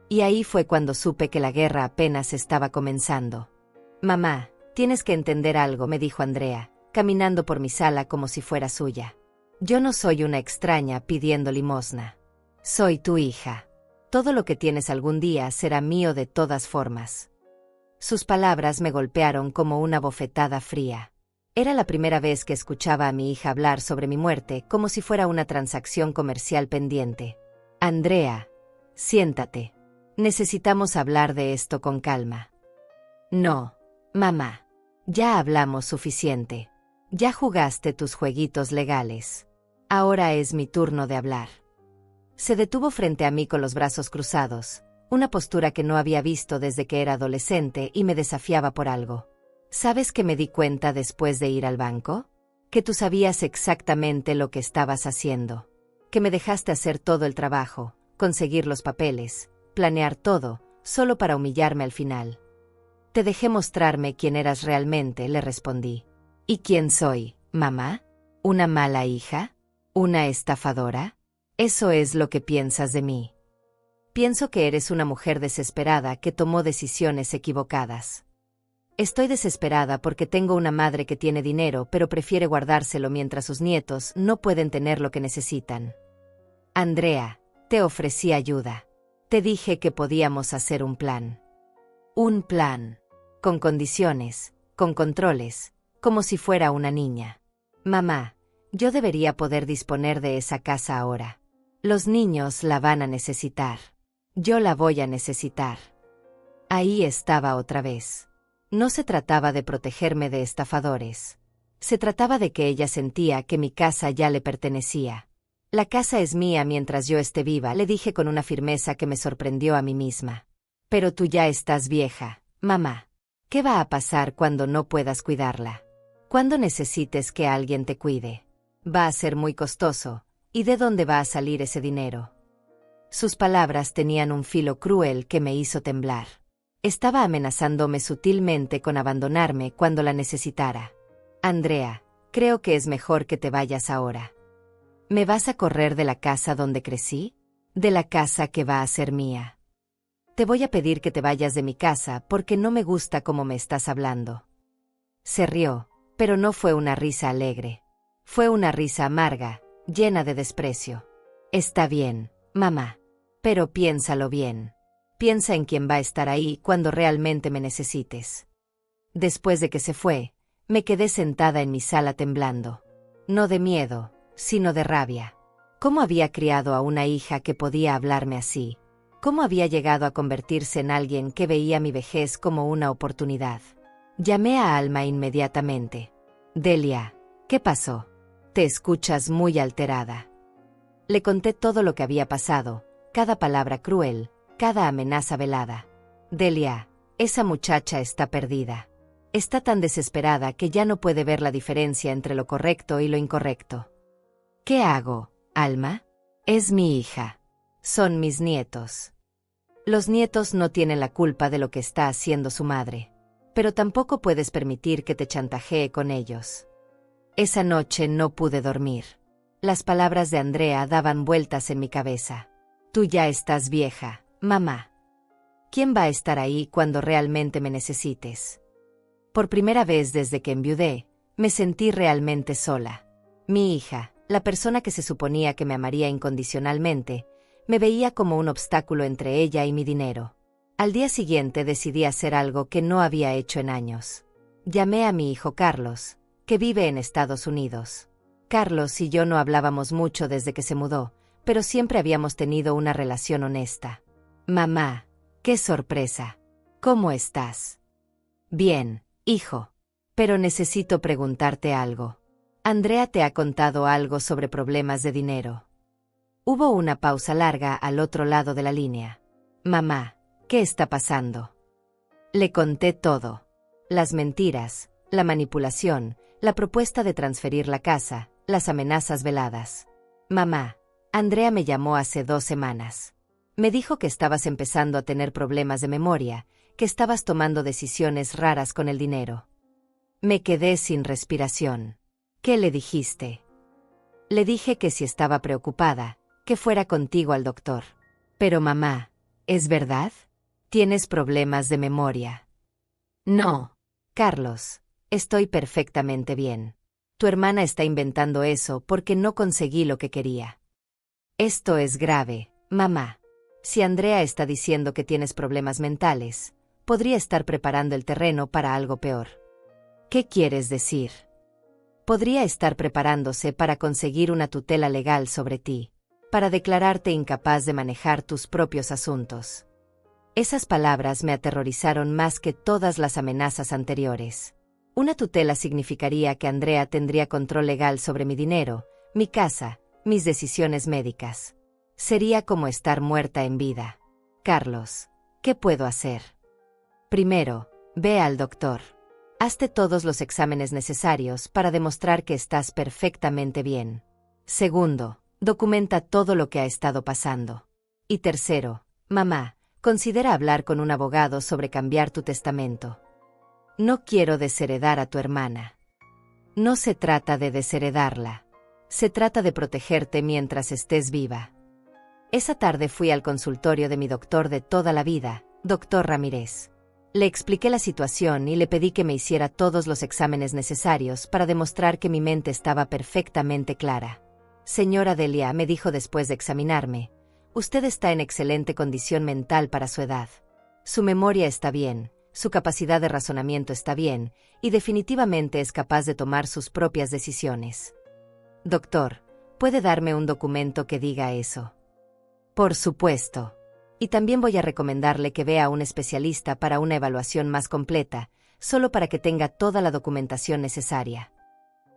S1: Y ahí fue cuando supe que la guerra apenas estaba comenzando. Mamá, tienes que entender algo, me dijo Andrea, caminando por mi sala como si fuera suya. Yo no soy una extraña pidiendo limosna. Soy tu hija. Todo lo que tienes algún día será mío de todas formas. Sus palabras me golpearon como una bofetada fría. Era la primera vez que escuchaba a mi hija hablar sobre mi muerte como si fuera una transacción comercial pendiente. Andrea, siéntate. Necesitamos hablar de esto con calma. No, mamá. Ya hablamos suficiente. Ya jugaste tus jueguitos legales. Ahora es mi turno de hablar. Se detuvo frente a mí con los brazos cruzados, una postura que no había visto desde que era adolescente y me desafiaba por algo. ¿Sabes que me di cuenta después de ir al banco? Que tú sabías exactamente lo que estabas haciendo. Que me dejaste hacer todo el trabajo, conseguir los papeles, planear todo, solo para humillarme al final. Te dejé mostrarme quién eras realmente, le respondí. ¿Y quién soy, mamá? ¿Una mala hija? ¿Una estafadora? Eso es lo que piensas de mí. Pienso que eres una mujer desesperada que tomó decisiones equivocadas. Estoy desesperada porque tengo una madre que tiene dinero pero prefiere guardárselo mientras sus nietos no pueden tener lo que necesitan. Andrea, te ofrecí ayuda. Te dije que podíamos hacer un plan. Un plan. Con condiciones, con controles, como si fuera una niña. Mamá, yo debería poder disponer de esa casa ahora. Los niños la van a necesitar. Yo la voy a necesitar. Ahí estaba otra vez. No se trataba de protegerme de estafadores. Se trataba de que ella sentía que mi casa ya le pertenecía. La casa es mía mientras yo esté viva, le dije con una firmeza que me sorprendió a mí misma. Pero tú ya estás vieja, mamá. ¿Qué va a pasar cuando no puedas cuidarla? Cuando necesites que alguien te cuide. Va a ser muy costoso. ¿Y de dónde va a salir ese dinero? Sus palabras tenían un filo cruel que me hizo temblar. Estaba amenazándome sutilmente con abandonarme cuando la necesitara. Andrea, creo que es mejor que te vayas ahora. ¿Me vas a correr de la casa donde crecí? De la casa que va a ser mía. Te voy a pedir que te vayas de mi casa porque no me gusta cómo me estás hablando. Se rió, pero no fue una risa alegre. Fue una risa amarga, llena de desprecio. Está bien, mamá. Pero piénsalo bien. Piensa en quién va a estar ahí cuando realmente me necesites. Después de que se fue, me quedé sentada en mi sala temblando. No de miedo, sino de rabia. ¿Cómo había criado a una hija que podía hablarme así? ¿Cómo había llegado a convertirse en alguien que veía mi vejez como una oportunidad? Llamé a Alma inmediatamente. Delia, ¿qué pasó? Te escuchas muy alterada. Le conté todo lo que había pasado, cada palabra cruel, cada amenaza velada. Delia, esa muchacha está perdida. Está tan desesperada que ya no puede ver la diferencia entre lo correcto y lo incorrecto. ¿Qué hago, Alma? Es mi hija. Son mis nietos. Los nietos no tienen la culpa de lo que está haciendo su madre. Pero tampoco puedes permitir que te chantajee con ellos. Esa noche no pude dormir. Las palabras de Andrea daban vueltas en mi cabeza. Tú ya estás vieja, mamá. ¿Quién va a estar ahí cuando realmente me necesites? Por primera vez desde que enviudé, me sentí realmente sola. Mi hija, la persona que se suponía que me amaría incondicionalmente, me veía como un obstáculo entre ella y mi dinero. Al día siguiente decidí hacer algo que no había hecho en años. Llamé a mi hijo Carlos, que vive en Estados Unidos. Carlos y yo no hablábamos mucho desde que se mudó, pero siempre habíamos tenido una relación honesta. Mamá, qué sorpresa. ¿Cómo estás? Bien, hijo. Pero necesito preguntarte algo. Andrea te ha contado algo sobre problemas de dinero. Hubo una pausa larga al otro lado de la línea. Mamá, ¿qué está pasando? Le conté todo. Las mentiras, la manipulación, la propuesta de transferir la casa, las amenazas veladas. Mamá, Andrea me llamó hace 2 semanas. Me dijo que estabas empezando a tener problemas de memoria, que estabas tomando decisiones raras con el dinero. Me quedé sin respiración. ¿Qué le dijiste? Le dije que si estaba preocupada, que fuera contigo al doctor. Pero mamá, ¿es verdad? ¿Tienes problemas de memoria? No. Carlos, estoy perfectamente bien. Tu hermana está inventando eso porque no conseguí lo que quería. Esto es grave, mamá. Si Andrea está diciendo que tienes problemas mentales, podría estar preparando el terreno para algo peor. ¿Qué quieres decir? Podría estar preparándose para conseguir una tutela legal sobre ti, para declararte incapaz de manejar tus propios asuntos. Esas palabras me aterrorizaron más que todas las amenazas anteriores. Una tutela significaría que Andrea tendría control legal sobre mi dinero, mi casa, mis decisiones médicas. Sería como estar muerta en vida. Carlos, ¿qué puedo hacer? Primero, ve al doctor. Hazte todos los exámenes necesarios para demostrar que estás perfectamente bien. Segundo, documenta todo lo que ha estado pasando. Y tercero, mamá, considera hablar con un abogado sobre cambiar tu testamento. No quiero desheredar a tu hermana. No se trata de desheredarla. Se trata de protegerte mientras estés viva. Esa tarde fui al consultorio de mi doctor de toda la vida, doctor Ramírez. Le expliqué la situación y le pedí que me hiciera todos los exámenes necesarios para demostrar que mi mente estaba perfectamente clara. Señora Delia, me dijo después de examinarme, usted está en excelente condición mental para su edad. Su memoria está bien, su capacidad de razonamiento está bien, y definitivamente es capaz de tomar sus propias decisiones. Doctor, ¿puede darme un documento que diga eso? Por supuesto. Y también voy a recomendarle que vea a un especialista para una evaluación más completa, solo para que tenga toda la documentación necesaria.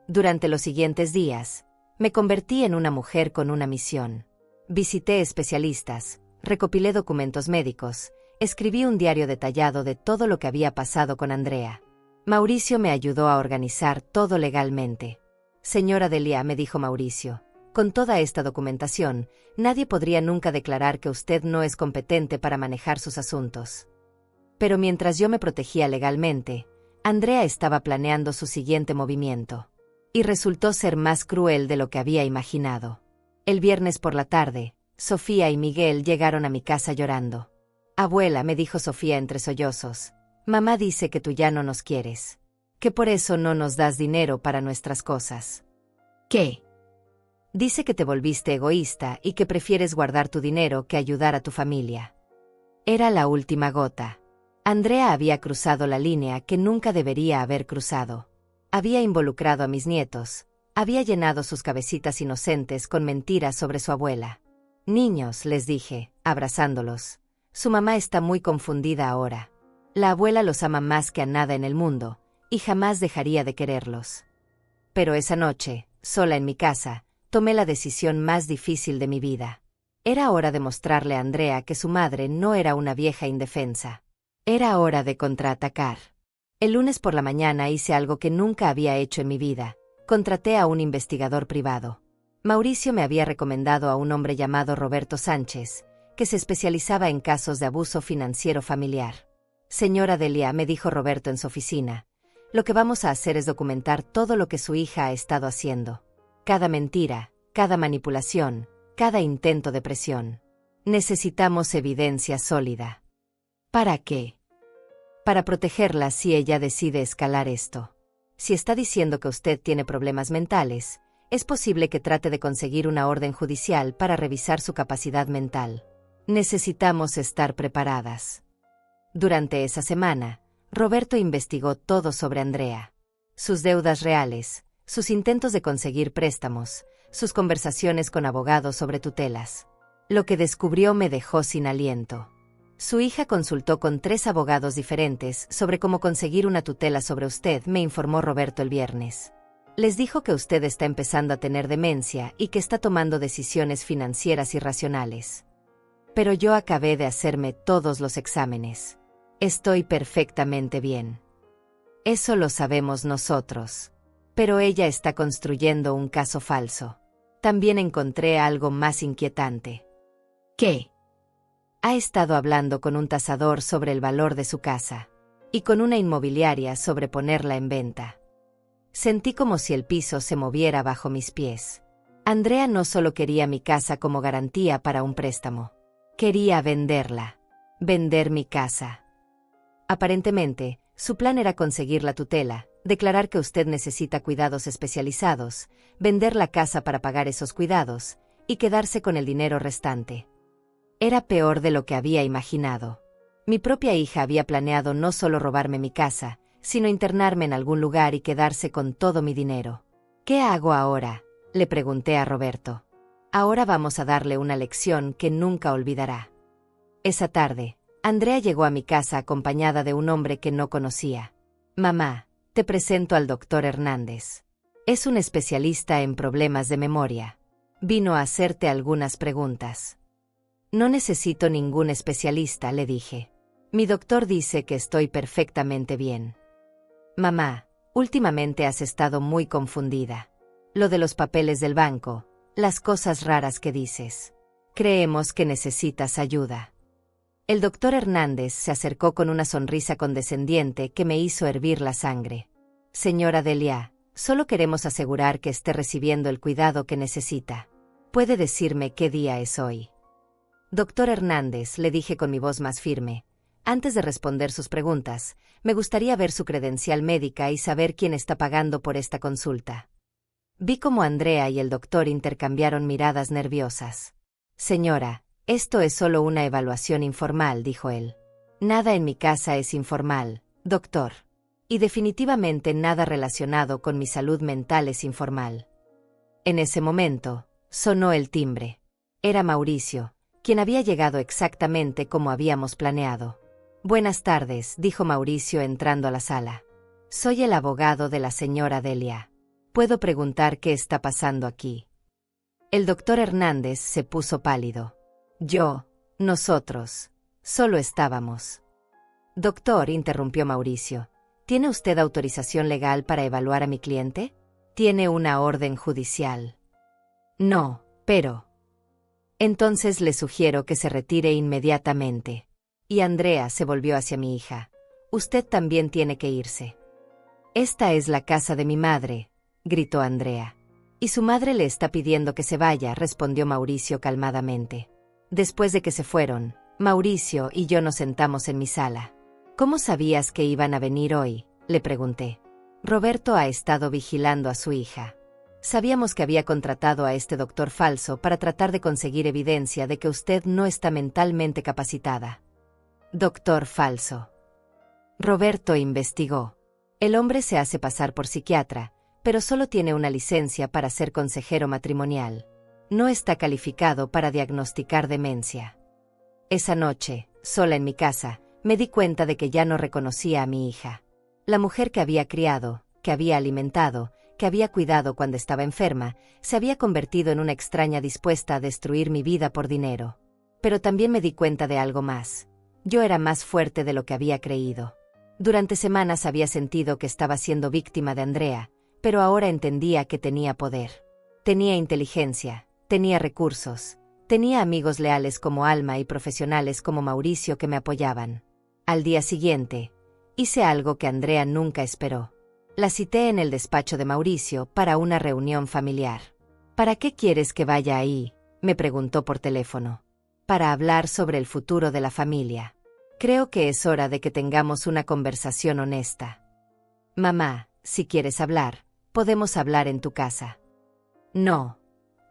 S1: Durante los siguientes días, me convertí en una mujer con una misión. Visité especialistas, recopilé documentos médicos, escribí un diario detallado de todo lo que había pasado con Andrea. Mauricio me ayudó a organizar todo legalmente. Señora Delia, me dijo Mauricio, con toda esta documentación, nadie podría nunca declarar que usted no es competente para manejar sus asuntos. Pero mientras yo me protegía legalmente, Andrea estaba planeando su siguiente movimiento. Y resultó ser más cruel de lo que había imaginado. El viernes por la tarde, Sofía y Miguel llegaron a mi casa llorando. Abuela, me dijo Sofía entre sollozos, mamá dice que tú ya no nos quieres. Que por eso no nos das dinero para nuestras cosas. ¿Qué? Dice que te volviste egoísta y que prefieres guardar tu dinero que ayudar a tu familia. Era la última gota. Andrea había cruzado la línea que nunca debería haber cruzado. Había involucrado a mis nietos, había llenado sus cabecitas inocentes con mentiras sobre su abuela. Niños, les dije, abrazándolos, su mamá está muy confundida ahora. La abuela los ama más que a nada en el mundo, y jamás dejaría de quererlos. Pero esa noche, sola en mi casa, tomé la decisión más difícil de mi vida. Era hora de mostrarle a Andrea que su madre no era una vieja indefensa. Era hora de contraatacar. El lunes por la mañana hice algo que nunca había hecho en mi vida. Contraté a un investigador privado. Mauricio me había recomendado a un hombre llamado Roberto Sánchez, que se especializaba en casos de abuso financiero familiar. Señora Delia, me dijo Roberto en su oficina, lo que vamos a hacer es documentar todo lo que su hija ha estado haciendo. Cada mentira, cada manipulación, cada intento de presión. Necesitamos evidencia sólida. ¿Para qué? Para protegerla si ella decide escalar esto. Si está diciendo que usted tiene problemas mentales, es posible que trate de conseguir una orden judicial para revisar su capacidad mental. Necesitamos estar preparadas. Durante esa semana, Roberto investigó todo sobre Andrea. Sus deudas reales, sus intentos de conseguir préstamos, sus conversaciones con abogados sobre tutelas. Lo que descubrió me dejó sin aliento. Su hija consultó con 3 abogados diferentes sobre cómo conseguir una tutela sobre usted, me informó Roberto el viernes. Les dijo que usted está empezando a tener demencia y que está tomando decisiones financieras irracionales. Pero yo acabé de hacerme todos los exámenes. Estoy perfectamente bien. Eso lo sabemos nosotros. Pero ella está construyendo un caso falso. También encontré algo más inquietante. ¿Qué? Ha estado hablando con un tasador sobre el valor de su casa. Y con una inmobiliaria sobre ponerla en venta. Sentí como si el piso se moviera bajo mis pies. Andrea no solo quería mi casa como garantía para un préstamo. Quería venderla. Vender mi casa. Aparentemente, su plan era conseguir la tutela, declarar que usted necesita cuidados especializados, vender la casa para pagar esos cuidados, y quedarse con el dinero restante. Era peor de lo que había imaginado. Mi propia hija había planeado no solo robarme mi casa, sino internarme en algún lugar y quedarse con todo mi dinero. ¿Qué hago ahora?, le pregunté a Roberto. Ahora vamos a darle una lección que nunca olvidará. Esa tarde, Andrea llegó a mi casa acompañada de un hombre que no conocía. Mamá, te presento al doctor Hernández. Es un especialista en problemas de memoria. Vino a hacerte algunas preguntas. No necesito ningún especialista, le dije. Mi doctor dice que estoy perfectamente bien. Mamá, últimamente has estado muy confundida. Lo de los papeles del banco, las cosas raras que dices. Creemos que necesitas ayuda. El doctor Hernández se acercó con una sonrisa condescendiente que me hizo hervir la sangre. Señora Delia, solo queremos asegurar que esté recibiendo el cuidado que necesita. ¿Puede decirme qué día es hoy? Doctor Hernández, le dije con mi voz más firme. Antes de responder sus preguntas, me gustaría ver su credencial médica y saber quién está pagando por esta consulta. Vi cómo Andrea y el doctor intercambiaron miradas nerviosas. Señora, esto es solo una evaluación informal, dijo él. Nada en mi casa es informal, doctor. Y definitivamente nada relacionado con mi salud mental es informal. En ese momento, sonó el timbre. Era Mauricio, quien había llegado exactamente como habíamos planeado. Buenas tardes, dijo Mauricio entrando a la sala. Soy el abogado de la señora Delia. ¿Puedo preguntar qué está pasando aquí? El doctor Hernández se puso pálido. Nosotros, solo estábamos. Doctor, interrumpió Mauricio, ¿tiene usted autorización legal para evaluar a mi cliente? ¿Tiene una orden judicial? No, pero... Entonces le sugiero que se retire inmediatamente. Y Andrea se volvió hacia mi hija. Usted también tiene que irse. Esta es la casa de mi madre, gritó Andrea. Y su madre le está pidiendo que se vaya, respondió Mauricio calmadamente. Después de que se fueron, Mauricio y yo nos sentamos en mi sala. ¿Cómo sabías que iban a venir hoy?, le pregunté. Roberto ha estado vigilando a su hija. Sabíamos que había contratado a este doctor falso para tratar de conseguir evidencia de que usted no está mentalmente capacitada. Doctor falso. Roberto investigó. El hombre se hace pasar por psiquiatra, pero solo tiene una licencia para ser consejero matrimonial. No está calificado para diagnosticar demencia. Esa noche, sola en mi casa, me di cuenta de que ya no reconocía a mi hija. La mujer que había criado, que había alimentado, que había cuidado cuando estaba enferma, se había convertido en una extraña dispuesta a destruir mi vida por dinero. Pero también me di cuenta de algo más. Yo era más fuerte de lo que había creído. Durante semanas había sentido que estaba siendo víctima de Andrea, pero ahora entendía que tenía poder. Tenía inteligencia, tenía recursos, tenía amigos leales como Alma y profesionales como Mauricio que me apoyaban. Al día siguiente, hice algo que Andrea nunca esperó. La cité en el despacho de Mauricio para una reunión familiar. ¿Para qué quieres que vaya ahí?, me preguntó por teléfono. Para hablar sobre el futuro de la familia. Creo que es hora de que tengamos una conversación honesta. Mamá, si quieres hablar, podemos hablar en tu casa. No.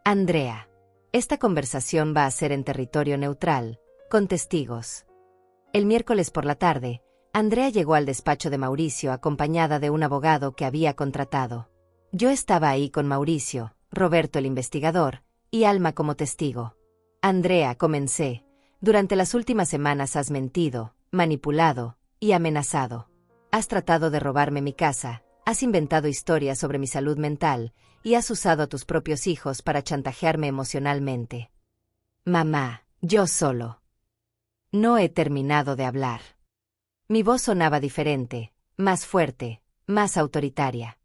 S1: Andrea. Esta conversación va a ser en territorio neutral, con testigos. El miércoles por la tarde, Andrea llegó al despacho de Mauricio acompañada de un abogado que había contratado. Yo estaba ahí con Mauricio, Roberto el investigador, y Alma como testigo. Andrea, comencé. Durante las últimas semanas has mentido, manipulado y amenazado. Has tratado de robarme mi casa, has inventado historias sobre mi salud mental y has usado a tus propios hijos para chantajearme emocionalmente. Mamá, yo solo. No he terminado de hablar. Mi voz sonaba diferente, más fuerte, más autoritaria.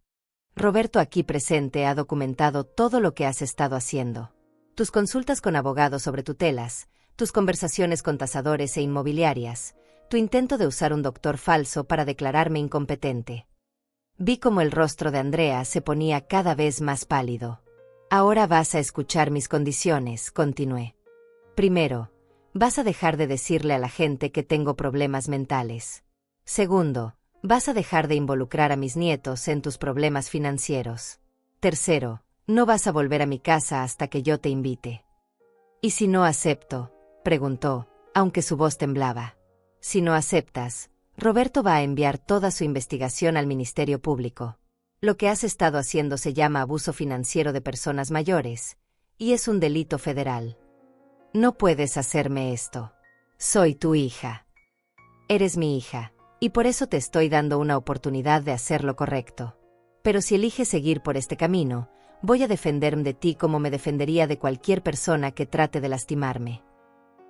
S1: Roberto aquí presente ha documentado todo lo que has estado haciendo. Tus consultas con abogados sobre tutelas, tus conversaciones con tasadores e inmobiliarias, tu intento de usar un doctor falso para declararme incompetente. Vi cómo el rostro de Andrea se ponía cada vez más pálido. Ahora vas a escuchar mis condiciones, continué. Primero, vas a dejar de decirle a la gente que tengo problemas mentales. Segundo, vas a dejar de involucrar a mis nietos en tus problemas financieros. Tercero, no vas a volver a mi casa hasta que yo te invite. ¿Y si no acepto?, preguntó, aunque su voz temblaba. Si no aceptas, Roberto va a enviar toda su investigación al Ministerio Público. Lo que has estado haciendo se llama abuso financiero de personas mayores, y es un delito federal. No puedes hacerme esto. Soy tu hija. Eres mi hija, y por eso te estoy dando una oportunidad de hacer lo correcto. Pero si eliges seguir por este camino, voy a defenderme de ti como me defendería de cualquier persona que trate de lastimarme.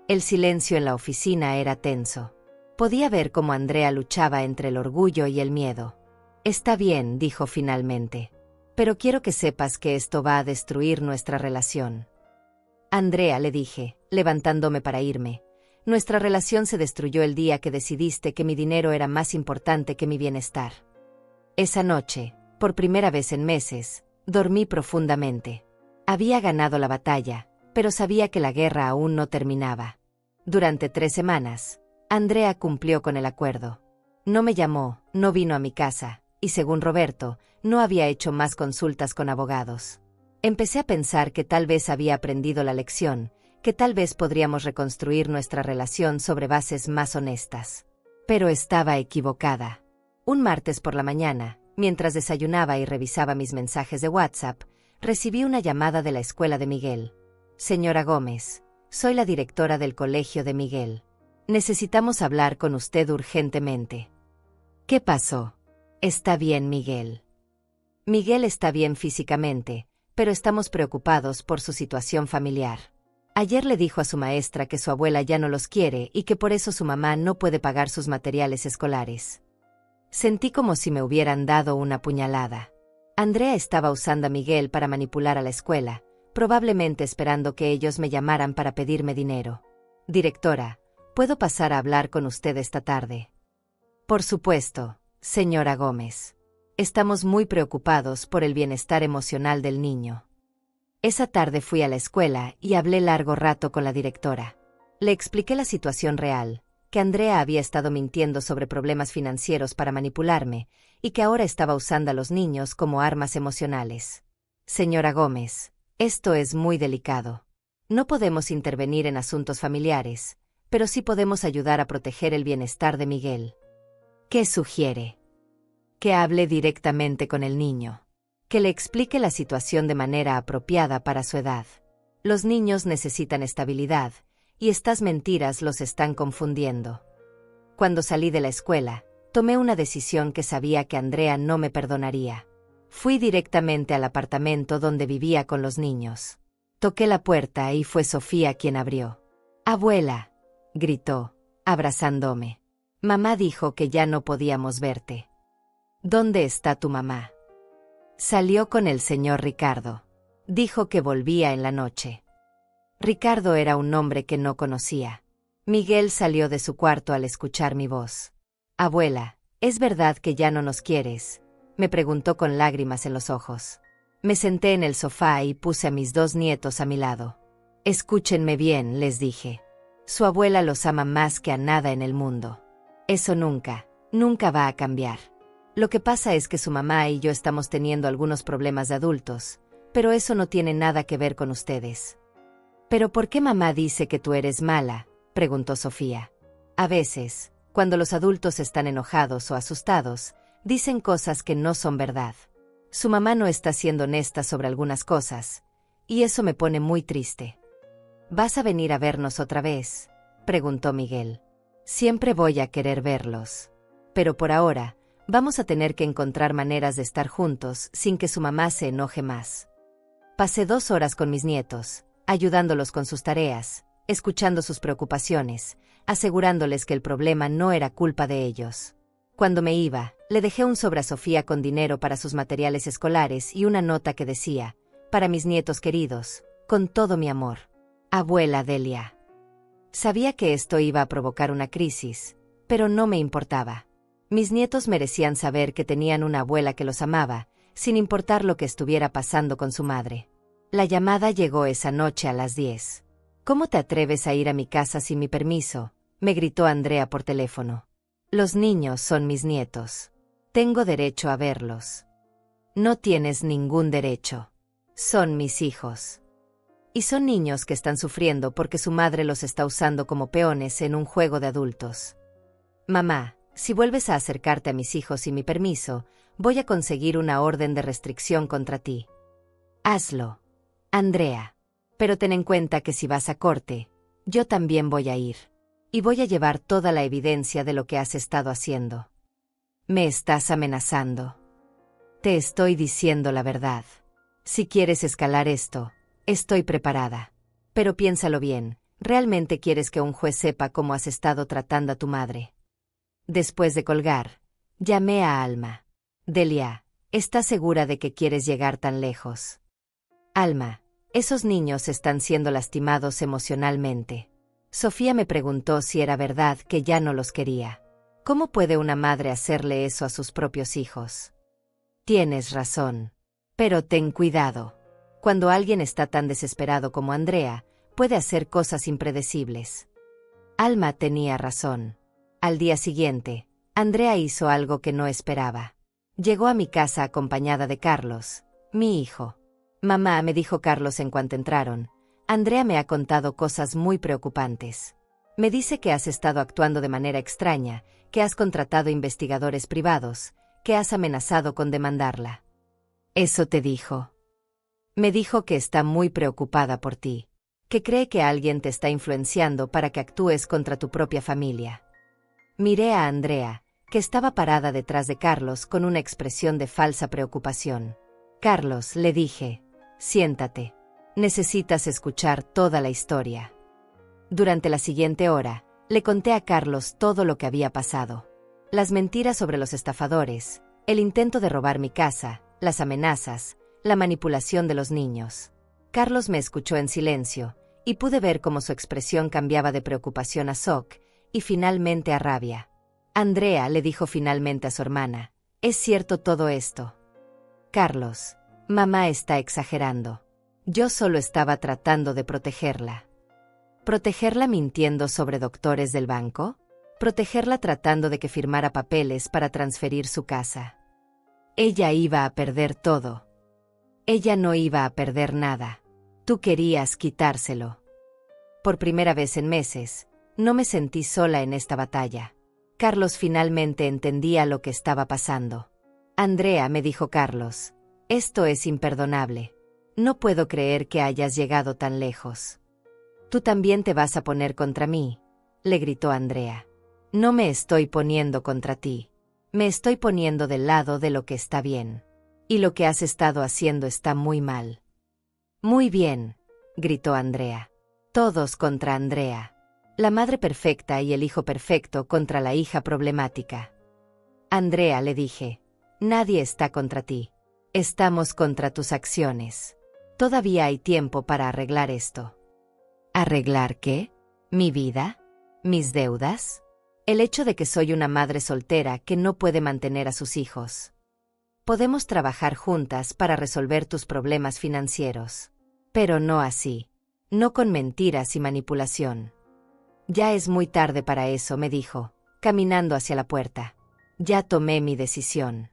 S1: El silencio en la oficina era tenso. Podía ver cómo Andrea luchaba entre el orgullo y el miedo. Está bien, dijo finalmente. Pero quiero que sepas que esto va a destruir nuestra relación. Andrea, le dije, levantándome para irme, nuestra relación se destruyó el día que decidiste que mi dinero era más importante que mi bienestar. Esa noche, por primera vez en meses, dormí profundamente. Había ganado la batalla, pero sabía que la guerra aún no terminaba. Durante 3 semanas, Andrea cumplió con el acuerdo. No me llamó, no vino a mi casa, y según Roberto, no había hecho más consultas con abogados. Empecé a pensar que tal vez había aprendido la lección, que tal vez podríamos reconstruir nuestra relación sobre bases más honestas. Pero estaba equivocada. Un martes por la mañana, mientras desayunaba y revisaba mis mensajes de WhatsApp, recibí una llamada de la escuela de Miguel. Señora Gómez, soy la directora del colegio de Miguel. Necesitamos hablar con usted urgentemente. ¿Qué pasó? Está bien, Miguel. Miguel está bien físicamente, pero estamos preocupados por su situación familiar. Ayer le dijo a su maestra que su abuela ya no los quiere y que por eso su mamá no puede pagar sus materiales escolares. Sentí como si me hubieran dado una puñalada. Andrea estaba usando a Miguel para manipular a la escuela, probablemente esperando que ellos me llamaran para pedirme dinero. Directora, ¿puedo pasar a hablar con usted esta tarde? Por supuesto, señora Gómez. Estamos muy preocupados por el bienestar emocional del niño. Esa tarde fui a la escuela y hablé largo rato con la directora. Le expliqué la situación real, que Andrea había estado mintiendo sobre problemas financieros para manipularme y que ahora estaba usando a los niños como armas emocionales. Señora Gómez, esto es muy delicado. No podemos intervenir en asuntos familiares, pero sí podemos ayudar a proteger el bienestar de Miguel. ¿Qué sugiere? Que hable directamente con el niño. Que le explique la situación de manera apropiada para su edad. Los niños necesitan estabilidad, y estas mentiras los están confundiendo. Cuando salí de la escuela, tomé una decisión que sabía que Andrea no me perdonaría. Fui directamente al apartamento donde vivía con los niños. Toqué la puerta y fue Sofía quien abrió. «Abuela», gritó, abrazándome. «Mamá dijo que ya no podíamos verte». «¿Dónde está tu mamá?» «Salió con el señor Ricardo. Dijo que volvía en la noche». Ricardo era un nombre que no conocía. Miguel salió de su cuarto al escuchar mi voz. «Abuela, ¿es verdad que ya no nos quieres?», me preguntó con lágrimas en los ojos. Me senté en el sofá y puse a mis 2 nietos a mi lado. «Escúchenme bien», les dije. «Su abuela los ama más que a nada en el mundo. Eso nunca, nunca va a cambiar. Lo que pasa es que su mamá y yo estamos teniendo algunos problemas de adultos, pero eso no tiene nada que ver con ustedes». «¿Pero por qué mamá dice que tú eres mala?», preguntó Sofía. «A veces, cuando los adultos están enojados o asustados, dicen cosas que no son verdad. Su mamá no está siendo honesta sobre algunas cosas, y eso me pone muy triste». «¿Vas a venir a vernos otra vez?», preguntó Miguel. Siempre voy a querer verlos. Pero por ahora, vamos a tener que encontrar maneras de estar juntos sin que su mamá se enoje más. Pasé 2 horas con mis nietos, ayudándolos con sus tareas, escuchando sus preocupaciones, asegurándoles que el problema no era culpa de ellos. Cuando me iba, le dejé un sobre a Sofía con dinero para sus materiales escolares y una nota que decía: para mis nietos queridos, con todo mi amor. Abuela Delia. Sabía que esto iba a provocar una crisis, pero no me importaba. Mis nietos merecían saber que tenían una abuela que los amaba, sin importar lo que estuviera pasando con su madre. La llamada llegó esa noche a las 10. ¿Cómo te atreves a ir a mi casa sin mi permiso?, me gritó Andrea por teléfono. Los niños son mis nietos. Tengo derecho a verlos. No tienes ningún derecho. Son mis hijos. Y son niños que están sufriendo porque su madre los está usando como peones en un juego de adultos. Mamá, si vuelves a acercarte a mis hijos sin mi permiso, voy a conseguir una orden de restricción contra ti. Hazlo, Andrea. Pero ten en cuenta que si vas a corte, yo también voy a ir. Y voy a llevar toda la evidencia de lo que has estado haciendo. Me estás amenazando. Te estoy diciendo la verdad. Si quieres escalar esto, estoy preparada. Pero piénsalo bien, ¿realmente quieres que un juez sepa cómo has estado tratando a tu madre? Después de colgar, llamé a Alma. Delia, ¿estás segura de que quieres llegar tan lejos? Alma, esos niños están siendo lastimados emocionalmente. Sofía me preguntó si era verdad que ya no los quería. ¿Cómo puede una madre hacerle eso a sus propios hijos? Tienes razón. Pero ten cuidado. Cuando alguien está tan desesperado como Andrea, puede hacer cosas impredecibles. Alma tenía razón. Al día siguiente, Andrea hizo algo que no esperaba. Llegó a mi casa acompañada de Carlos, mi hijo. Mamá, me dijo Carlos en cuanto entraron, Andrea me ha contado cosas muy preocupantes. Me dice que has estado actuando de manera extraña, que has contratado investigadores privados, que has amenazado con demandarla. ¿Eso te dijo? Me dijo que está muy preocupada por ti, que cree que alguien te está influenciando para que actúes contra tu propia familia. Miré a Andrea, que estaba parada detrás de Carlos con una expresión de falsa preocupación. Carlos, le dije, siéntate. Necesitas escuchar toda la historia. Durante la siguiente hora, le conté a Carlos todo lo que había pasado. Las mentiras sobre los estafadores, el intento de robar mi casa, las amenazas, la manipulación de los niños. Carlos me escuchó en silencio, y pude ver cómo su expresión cambiaba de preocupación a shock, y finalmente a rabia. Andrea, le dijo finalmente a su hermana, ¿es cierto todo esto? Carlos, mamá está exagerando. Yo solo estaba tratando de protegerla. ¿Protegerla mintiendo sobre doctores del banco? ¿Protegerla tratando de que firmara papeles para transferir su casa? Ella iba a perder todo. Ella no iba a perder nada. Tú querías quitárselo. Por primera vez en meses, no me sentí sola en esta batalla. Carlos finalmente entendía lo que estaba pasando. Andrea, me dijo Carlos, esto es imperdonable. No puedo creer que hayas llegado tan lejos. Tú también te vas a poner contra mí, le gritó Andrea. No me estoy poniendo contra ti. Me estoy poniendo del lado de lo que está bien. Y lo que has estado haciendo está muy mal. Muy bien, gritó Andrea. Todos contra Andrea. La madre perfecta y el hijo perfecto contra la hija problemática. Andrea, le dije, nadie está contra ti. Estamos contra tus acciones. Todavía hay tiempo para arreglar esto. ¿Arreglar qué? ¿Mi vida? ¿Mis deudas? El hecho de que soy una madre soltera que no puede mantener a sus hijos. Podemos trabajar juntas para resolver tus problemas financieros. Pero no así. No con mentiras y manipulación. Ya es muy tarde para eso, me dijo, caminando hacia la puerta. Ya tomé mi decisión.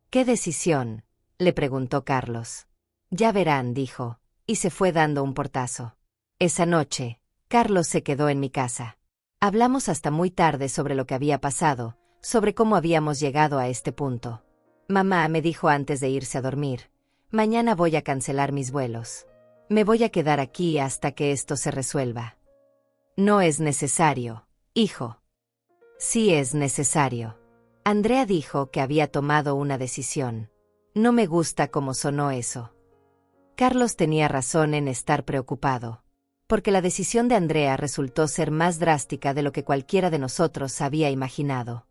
S1: ¿Qué decisión?, le preguntó Carlos. Ya verán, dijo, y se fue dando un portazo. Esa noche, Carlos se quedó en mi casa. Hablamos hasta muy tarde sobre lo que había pasado, sobre cómo habíamos llegado a este punto. Mamá, me dijo antes de irse a dormir, mañana voy a cancelar mis vuelos. Me voy a quedar aquí hasta que esto se resuelva. No es necesario, hijo. Sí es necesario. Andrea dijo que había tomado una decisión. No me gusta cómo sonó eso. Carlos tenía razón en estar preocupado, porque la decisión de Andrea resultó ser más drástica de lo que cualquiera de nosotros había imaginado.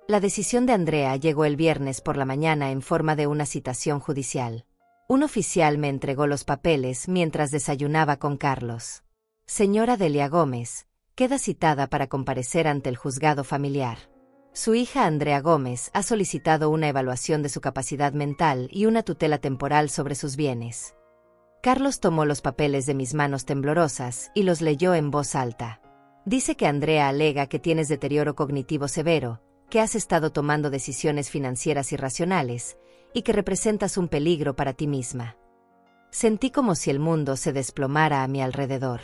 S1: La decisión de Andrea llegó el viernes por la mañana en forma de una citación judicial. Un oficial me entregó los papeles mientras desayunaba con Carlos. Señora Delia Gómez, queda citada para comparecer ante el juzgado familiar. Su hija Andrea Gómez ha solicitado una evaluación de su capacidad mental y una tutela temporal sobre sus bienes. Carlos tomó los papeles de mis manos temblorosas y los leyó en voz alta. Dice que Andrea alega que tienes deterioro cognitivo severo, que has estado tomando decisiones financieras irracionales, y que representas un peligro para ti misma. Sentí como si el mundo se desplomara a mi alrededor.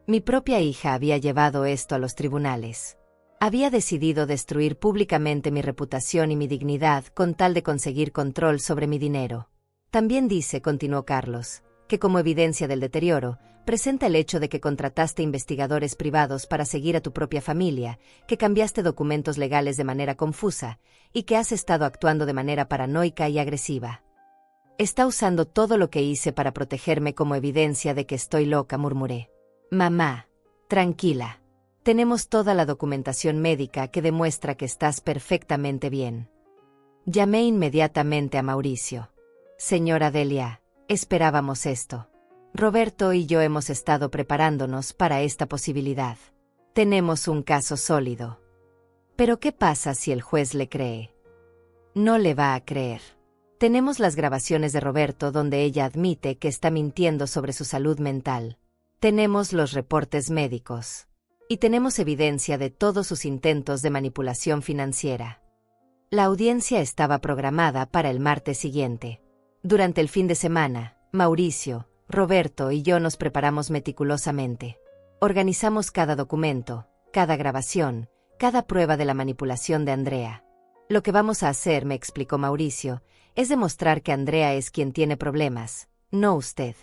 S1: Mi propia hija había llevado esto a los tribunales. Había decidido destruir públicamente mi reputación y mi dignidad con tal de conseguir control sobre mi dinero. También dice, continuó Carlos, que como evidencia del deterioro, presenta el hecho de que contrataste investigadores privados para seguir a tu propia familia, que cambiaste documentos legales de manera confusa, y que has estado actuando de manera paranoica y agresiva. Está usando todo lo que hice para protegerme como evidencia de que estoy loca, murmuré. Mamá, tranquila. Tenemos toda la documentación médica que demuestra que estás perfectamente bien. Llamé inmediatamente a Mauricio. Señora Delia, esperábamos esto. Roberto y yo hemos estado preparándonos para esta posibilidad. Tenemos un caso sólido. Pero ¿qué pasa si el juez le cree? No le va a creer. Tenemos las grabaciones de Roberto donde ella admite que está mintiendo sobre su salud mental. Tenemos los reportes médicos. Y tenemos evidencia de todos sus intentos de manipulación financiera. La audiencia estaba programada para el martes siguiente. Durante el fin de semana, Mauricio, Roberto y yo nos preparamos meticulosamente. Organizamos cada documento, cada grabación, cada prueba de la manipulación de Andrea. Lo que vamos a hacer, me explicó Mauricio, es demostrar que Andrea es quien tiene problemas, no usted.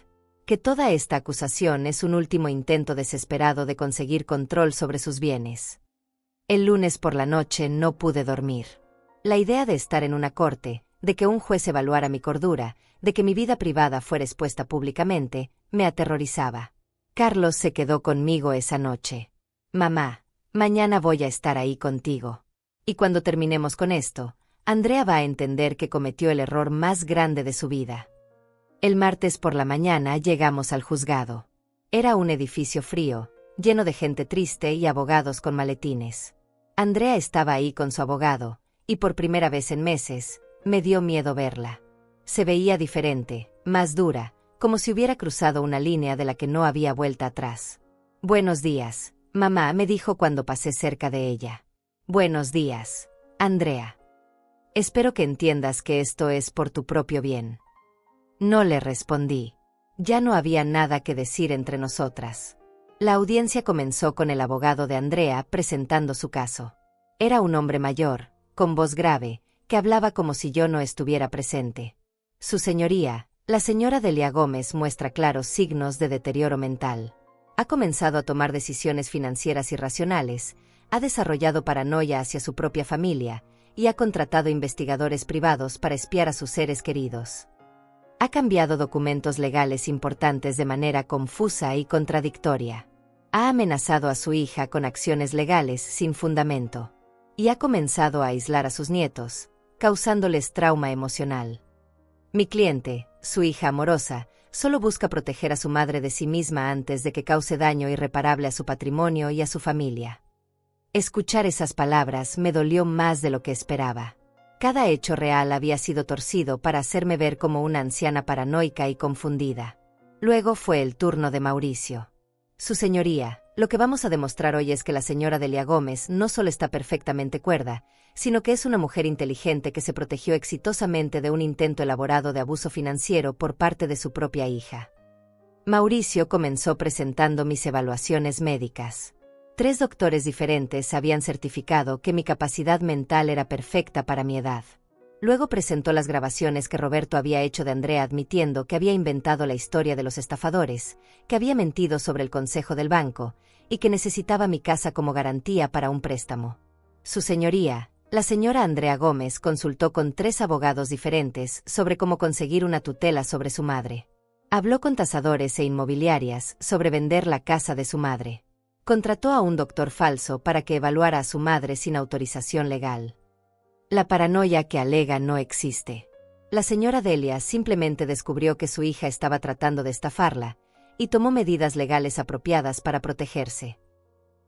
S1: Que toda esta acusación es un último intento desesperado de conseguir control sobre sus bienes. El lunes por la noche no pude dormir. La idea de estar en una corte, de que un juez evaluara mi cordura, de que mi vida privada fuera expuesta públicamente, me aterrorizaba. Carlos se quedó conmigo esa noche. Mamá, mañana voy a estar ahí contigo. Y cuando terminemos con esto, Andrea va a entender que cometió el error más grande de su vida. El martes por la mañana llegamos al juzgado. Era un edificio frío, lleno de gente triste y abogados con maletines. Andrea estaba ahí con su abogado, y por primera vez en meses, me dio miedo verla. Se veía diferente, más dura, como si hubiera cruzado una línea de la que no había vuelta atrás. Buenos días, mamá, me dijo cuando pasé cerca de ella. Buenos días, Andrea. Espero que entiendas que esto es por tu propio bien. No le respondí. Ya no había nada que decir entre nosotras. La audiencia comenzó con el abogado de Andrea presentando su caso. Era un hombre mayor, con voz grave, que hablaba como si yo no estuviera presente. Su señoría, la señora Delia Gómez, muestra claros signos de deterioro mental. Ha comenzado a tomar decisiones financieras irracionales, ha desarrollado paranoia hacia su propia familia, y ha contratado investigadores privados para espiar a sus seres queridos. Ha cambiado documentos legales importantes de manera confusa y contradictoria. Ha amenazado a su hija con acciones legales sin fundamento. Y ha comenzado a aislar a sus nietos, causándoles trauma emocional. Mi cliente, su hija amorosa, solo busca proteger a su madre de sí misma antes de que cause daño irreparable a su patrimonio y a su familia. Escuchar esas palabras me dolió más de lo que esperaba. Cada hecho real había sido torcido para hacerme ver como una anciana paranoica y confundida. Luego fue el turno de Mauricio. Su señoría, lo que vamos a demostrar hoy es que la señora Delia Gómez no solo está perfectamente cuerda, sino que es una mujer inteligente que se protegió exitosamente de un intento elaborado de abuso financiero por parte de su propia hija. Mauricio comenzó presentando mis evaluaciones médicas. 3 doctores diferentes habían certificado que mi capacidad mental era perfecta para mi edad. Luego presentó las grabaciones que Roberto había hecho de Andrea admitiendo que había inventado la historia de los estafadores, que había mentido sobre el consejo del banco, y que necesitaba mi casa como garantía para un préstamo. Su señoría, la señora Andrea Gómez, consultó con 3 abogados diferentes sobre cómo conseguir una tutela sobre su madre. Habló con tasadores e inmobiliarias sobre vender la casa de su madre. Contrató a un doctor falso para que evaluara a su madre sin autorización legal. La paranoia que alega no existe. La señora Delia simplemente descubrió que su hija estaba tratando de estafarla y tomó medidas legales apropiadas para protegerse.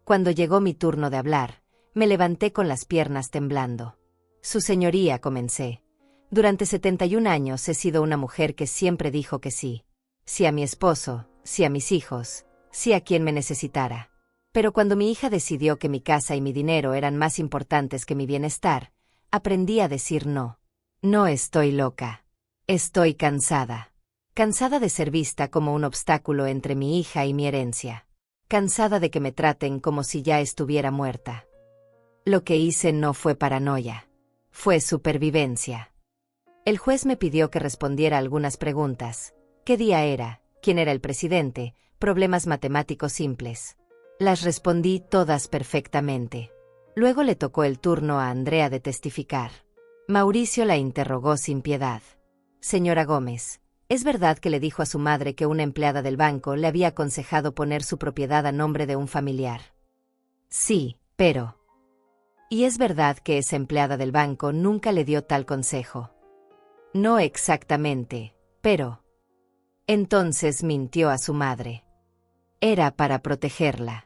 S1: Cuando llegó mi turno de hablar, me levanté con las piernas temblando. Su señoría, comencé. Durante 71 años he sido una mujer que siempre dijo que sí. Sí a mi esposo, sí a mis hijos, sí a quien me necesitara. Pero cuando mi hija decidió que mi casa y mi dinero eran más importantes que mi bienestar, aprendí a decir no. No estoy loca. Estoy cansada. Cansada de ser vista como un obstáculo entre mi hija y mi herencia. Cansada de que me traten como si ya estuviera muerta. Lo que hice no fue paranoia. Fue supervivencia. El juez me pidió que respondiera algunas preguntas. ¿Qué día era? ¿Quién era el presidente? Problemas matemáticos simples. Las respondí todas perfectamente. Luego le tocó el turno a Andrea de testificar. Mauricio la interrogó sin piedad. Señora Gómez, ¿es verdad que le dijo a su madre que una empleada del banco le había aconsejado poner su propiedad a nombre de un familiar? Sí, pero... ¿Y es verdad que esa empleada del banco nunca le dio tal consejo? No exactamente, pero... Entonces mintió a su madre. Era para protegerla.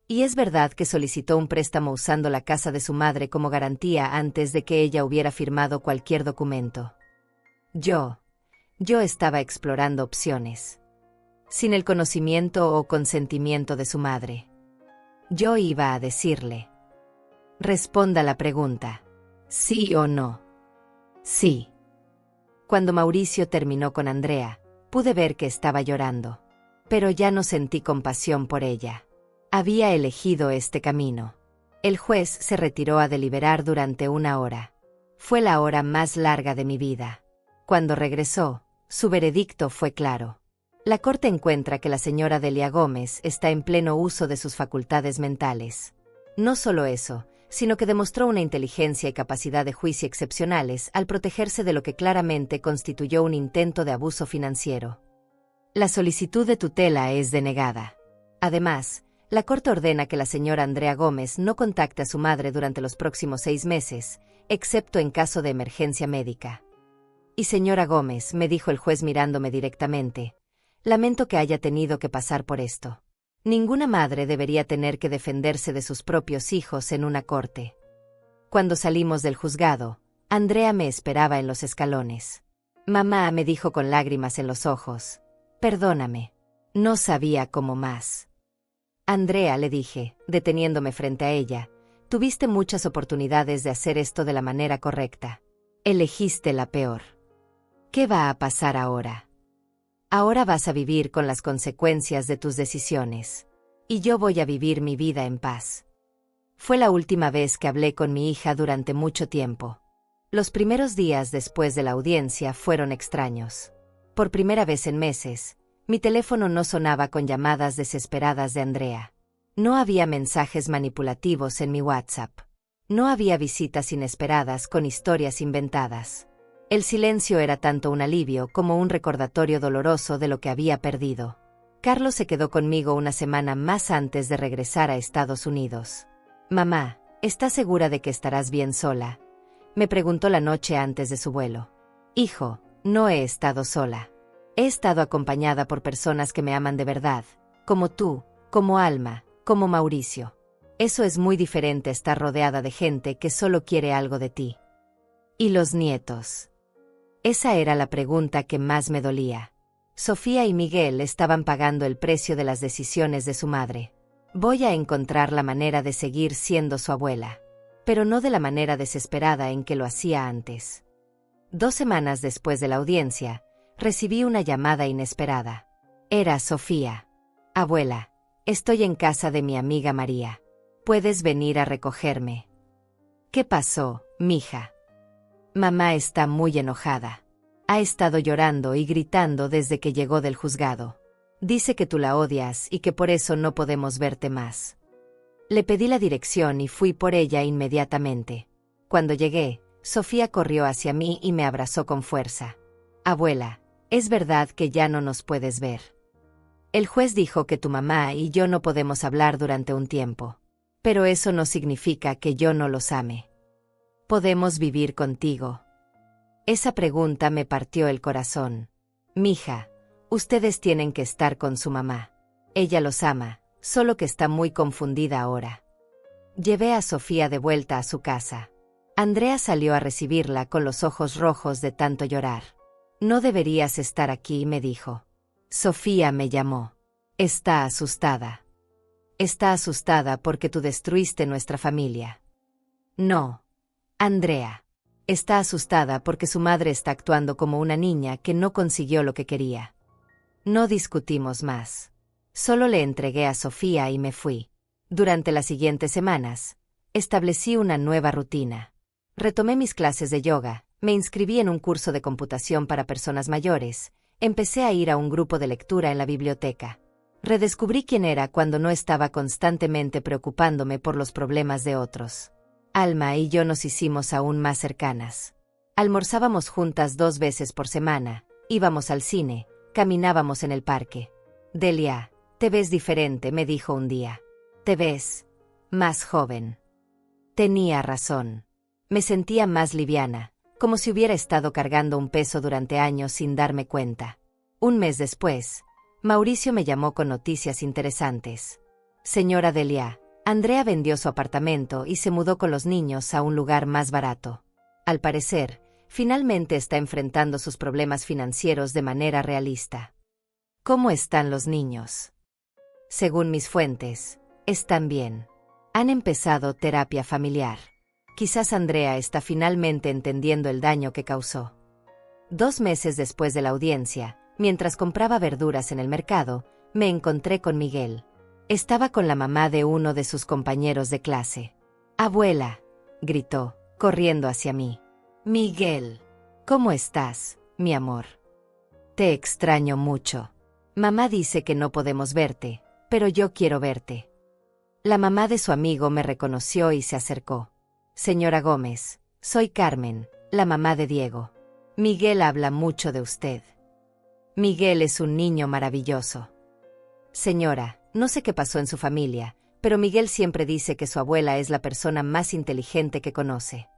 S1: ¿Y es verdad que solicitó un préstamo usando la casa de su madre como garantía antes de que ella hubiera firmado cualquier documento? Yo estaba explorando opciones. Sin el conocimiento o consentimiento de su madre. Yo iba a decirle. Responda la pregunta. ¿Sí o no? Sí. Cuando Mauricio terminó con Andrea, pude ver que estaba llorando. Pero ya no sentí compasión por ella. Había elegido este camino. El juez se retiró a deliberar durante 1 hora. Fue la hora más larga de mi vida. Cuando regresó, su veredicto fue claro. La corte encuentra que la señora Delia Gómez está en pleno uso de sus facultades mentales. No solo eso, sino que demostró una inteligencia y capacidad de juicio excepcionales al protegerse de lo que claramente constituyó un intento de abuso financiero. La solicitud de tutela es denegada. Además, la Corte ordena que la señora Andrea Gómez no contacte a su madre durante los próximos 6 meses, excepto en caso de emergencia médica. Y señora Gómez, me dijo el juez mirándome directamente, lamento que haya tenido que pasar por esto. Ninguna madre debería tener que defenderse de sus propios hijos en una corte. Cuando salimos del juzgado, Andrea me esperaba en los escalones. Mamá, me dijo con lágrimas en los ojos, perdóname. No sabía cómo más. Andrea, le dije, deteniéndome frente a ella, tuviste muchas oportunidades de hacer esto de la manera correcta. Elegiste la peor. ¿Qué va a pasar ahora? Ahora vas a vivir con las consecuencias de tus decisiones. Y yo voy a vivir mi vida en paz. Fue la última vez que hablé con mi hija durante mucho tiempo. Los primeros días después de la audiencia fueron extraños. Por primera vez en meses, mi teléfono no sonaba con llamadas desesperadas de Andrea. No había mensajes manipulativos en mi WhatsApp. No había visitas inesperadas con historias inventadas. El silencio era tanto un alivio como un recordatorio doloroso de lo que había perdido. Carlos se quedó conmigo 1 semana más antes de regresar a Estados Unidos. Mamá, ¿estás segura de que estarás bien sola? Me preguntó la noche antes de su vuelo. Hijo, no he estado sola. He estado acompañada por personas que me aman de verdad, como tú, como Alma, como Mauricio. Eso es muy diferente a estar rodeada de gente que solo quiere algo de ti. ¿Y los nietos? Esa era la pregunta que más me dolía. Sofía y Miguel estaban pagando el precio de las decisiones de su madre. Voy a encontrar la manera de seguir siendo su abuela, pero no de la manera desesperada en que lo hacía antes. 2 semanas después de la audiencia, recibí una llamada inesperada. Era Sofía. Abuela, estoy en casa de mi amiga María. ¿Puedes venir a recogerme? ¿Qué pasó, mija? Mamá está muy enojada. Ha estado llorando y gritando desde que llegó del juzgado. Dice que tú la odias y que por eso no podemos verte más. Le pedí la dirección y fui por ella inmediatamente. Cuando llegué, Sofía corrió hacia mí y me abrazó con fuerza. Abuela, es verdad que ya no nos puedes ver. El juez dijo que tu mamá y yo no podemos hablar durante un tiempo. Pero eso no significa que yo no los ame. ¿Podemos vivir contigo? Esa pregunta me partió el corazón. Mija, ustedes tienen que estar con su mamá. Ella los ama, solo que está muy confundida ahora. Llevé a Sofía de vuelta a su casa. Andrea salió a recibirla con los ojos rojos de tanto llorar. No deberías estar aquí, me dijo. Sofía me llamó. Está asustada. Está asustada porque tú destruiste nuestra familia. No, Andrea. Está asustada porque su madre está actuando como una niña que no consiguió lo que quería. No discutimos más. Solo le entregué a Sofía y me fui. Durante las siguientes semanas, establecí una nueva rutina. Retomé mis clases de yoga, me inscribí en un curso de computación para personas mayores, empecé a ir a un grupo de lectura en la biblioteca. Redescubrí quién era cuando no estaba constantemente preocupándome por los problemas de otros. Alma y yo nos hicimos aún más cercanas. Almorzábamos juntas 2 veces por semana, íbamos al cine, caminábamos en el parque. Delia, te ves diferente, me dijo un día. Te ves más joven. Tenía razón. Me sentía más liviana, como si hubiera estado cargando un peso durante años sin darme cuenta. Un mes después, Mauricio me llamó con noticias interesantes. Señora Delia, Andrea vendió su apartamento y se mudó con los niños a un lugar más barato. Al parecer, finalmente está enfrentando sus problemas financieros de manera realista. ¿Cómo están los niños? Según mis fuentes, están bien. Han empezado terapia familiar. Quizás Andrea está finalmente entendiendo el daño que causó. 2 meses después de la audiencia, mientras compraba verduras en el mercado, me encontré con Miguel. Estaba con la mamá de uno de sus compañeros de clase. «Abuela», gritó, corriendo hacia mí. «Miguel, ¿cómo estás, mi amor? Te extraño mucho. Mamá dice que no podemos verte, pero yo quiero verte». La mamá de su amigo me reconoció y se acercó. «Señora Gómez, soy Carmen, la mamá de Diego. Miguel habla mucho de usted. Miguel es un niño maravilloso. Señora, no sé qué pasó en su familia, pero Miguel siempre dice que su abuela es la persona más inteligente que conoce».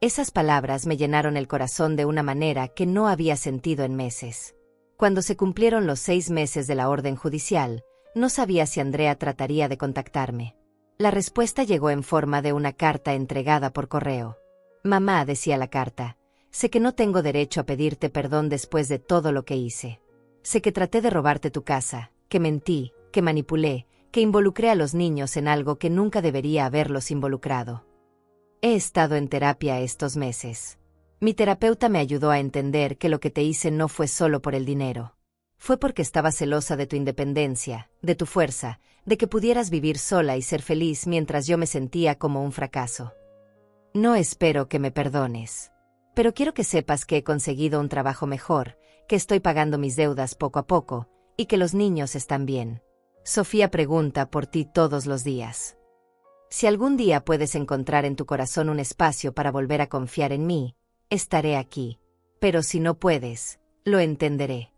S1: Esas palabras me llenaron el corazón de una manera que no había sentido en meses. Cuando se cumplieron los 6 meses de la orden judicial, no sabía si Andrea trataría de contactarme. La respuesta llegó en forma de una carta entregada por correo. «Mamá», decía la carta, «sé que no tengo derecho a pedirte perdón después de todo lo que hice. Sé que traté de robarte tu casa, que mentí, que manipulé, que involucré a los niños en algo que nunca debería haberlos involucrado. He estado en terapia estos meses. Mi terapeuta me ayudó a entender que lo que te hice no fue solo por el dinero. Fue porque estaba celosa de tu independencia, de tu fuerza, de que pudieras vivir sola y ser feliz mientras yo me sentía como un fracaso. No espero que me perdones. Pero quiero que sepas que he conseguido un trabajo mejor, que estoy pagando mis deudas poco a poco, y que los niños están bien. Sofía pregunta por ti todos los días. Si algún día puedes encontrar en tu corazón un espacio para volver a confiar en mí, estaré aquí. Pero si no puedes, lo entenderé».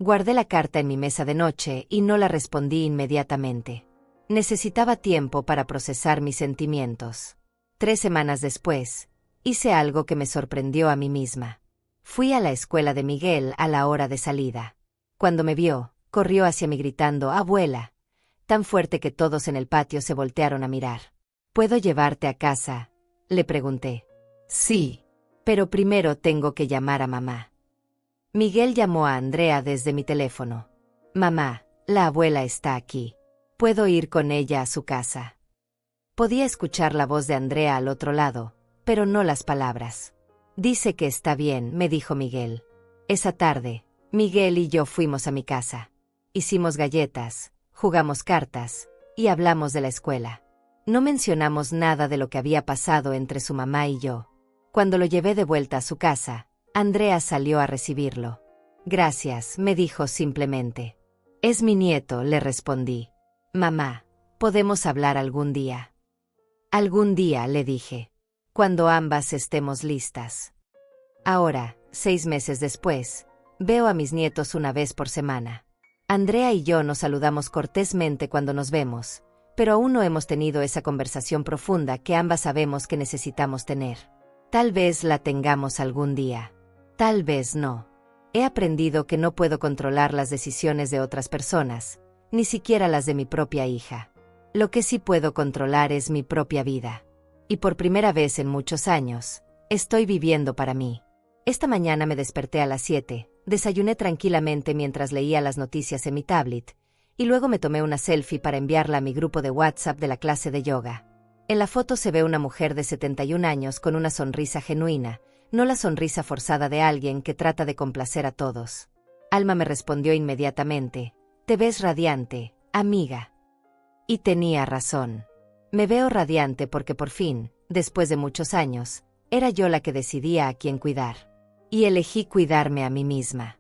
S1: Guardé la carta en mi mesa de noche y no la respondí inmediatamente. Necesitaba tiempo para procesar mis sentimientos. 3 semanas después, hice algo que me sorprendió a mí misma. Fui a la escuela de Miguel a la hora de salida. Cuando me vio, corrió hacia mí gritando «Abuela», tan fuerte que todos en el patio se voltearon a mirar. «¿Puedo llevarte a casa?», le pregunté. «Sí, pero primero tengo que llamar a mamá». Miguel llamó a Andrea desde mi teléfono. «Mamá, la abuela está aquí. ¿Puedo ir con ella a su casa?». Podía escuchar la voz de Andrea al otro lado, pero no las palabras. «Dice que está bien», me dijo Miguel. Esa tarde, Miguel y yo fuimos a mi casa. Hicimos galletas, jugamos cartas, y hablamos de la escuela. No mencionamos nada de lo que había pasado entre su mamá y yo. Cuando lo llevé de vuelta a su casa, Andrea salió a recibirlo. Gracias, me dijo simplemente. Es mi nieto, le respondí. Mamá, ¿podemos hablar algún día? Algún día, le dije. Cuando ambas estemos listas. Ahora, 6 meses después, veo a mis nietos una vez por semana. Andrea y yo nos saludamos cortésmente cuando nos vemos, pero aún no hemos tenido esa conversación profunda que ambas sabemos que necesitamos tener. Tal vez la tengamos algún día. Tal vez no. He aprendido que no puedo controlar las decisiones de otras personas, ni siquiera las de mi propia hija. Lo que sí puedo controlar es mi propia vida. Y por primera vez en muchos años, estoy viviendo para mí. Esta mañana me desperté a las 7, desayuné tranquilamente mientras leía las noticias en mi tablet, y luego me tomé una selfie para enviarla a mi grupo de WhatsApp de la clase de yoga. En la foto se ve una mujer de 71 años con una sonrisa genuina, no la sonrisa forzada de alguien que trata de complacer a todos. Alma me respondió inmediatamente, te ves radiante, amiga. Y tenía razón. Me veo radiante porque por fin, después de muchos años, era yo la que decidía a quién cuidar. Y elegí cuidarme a mí misma.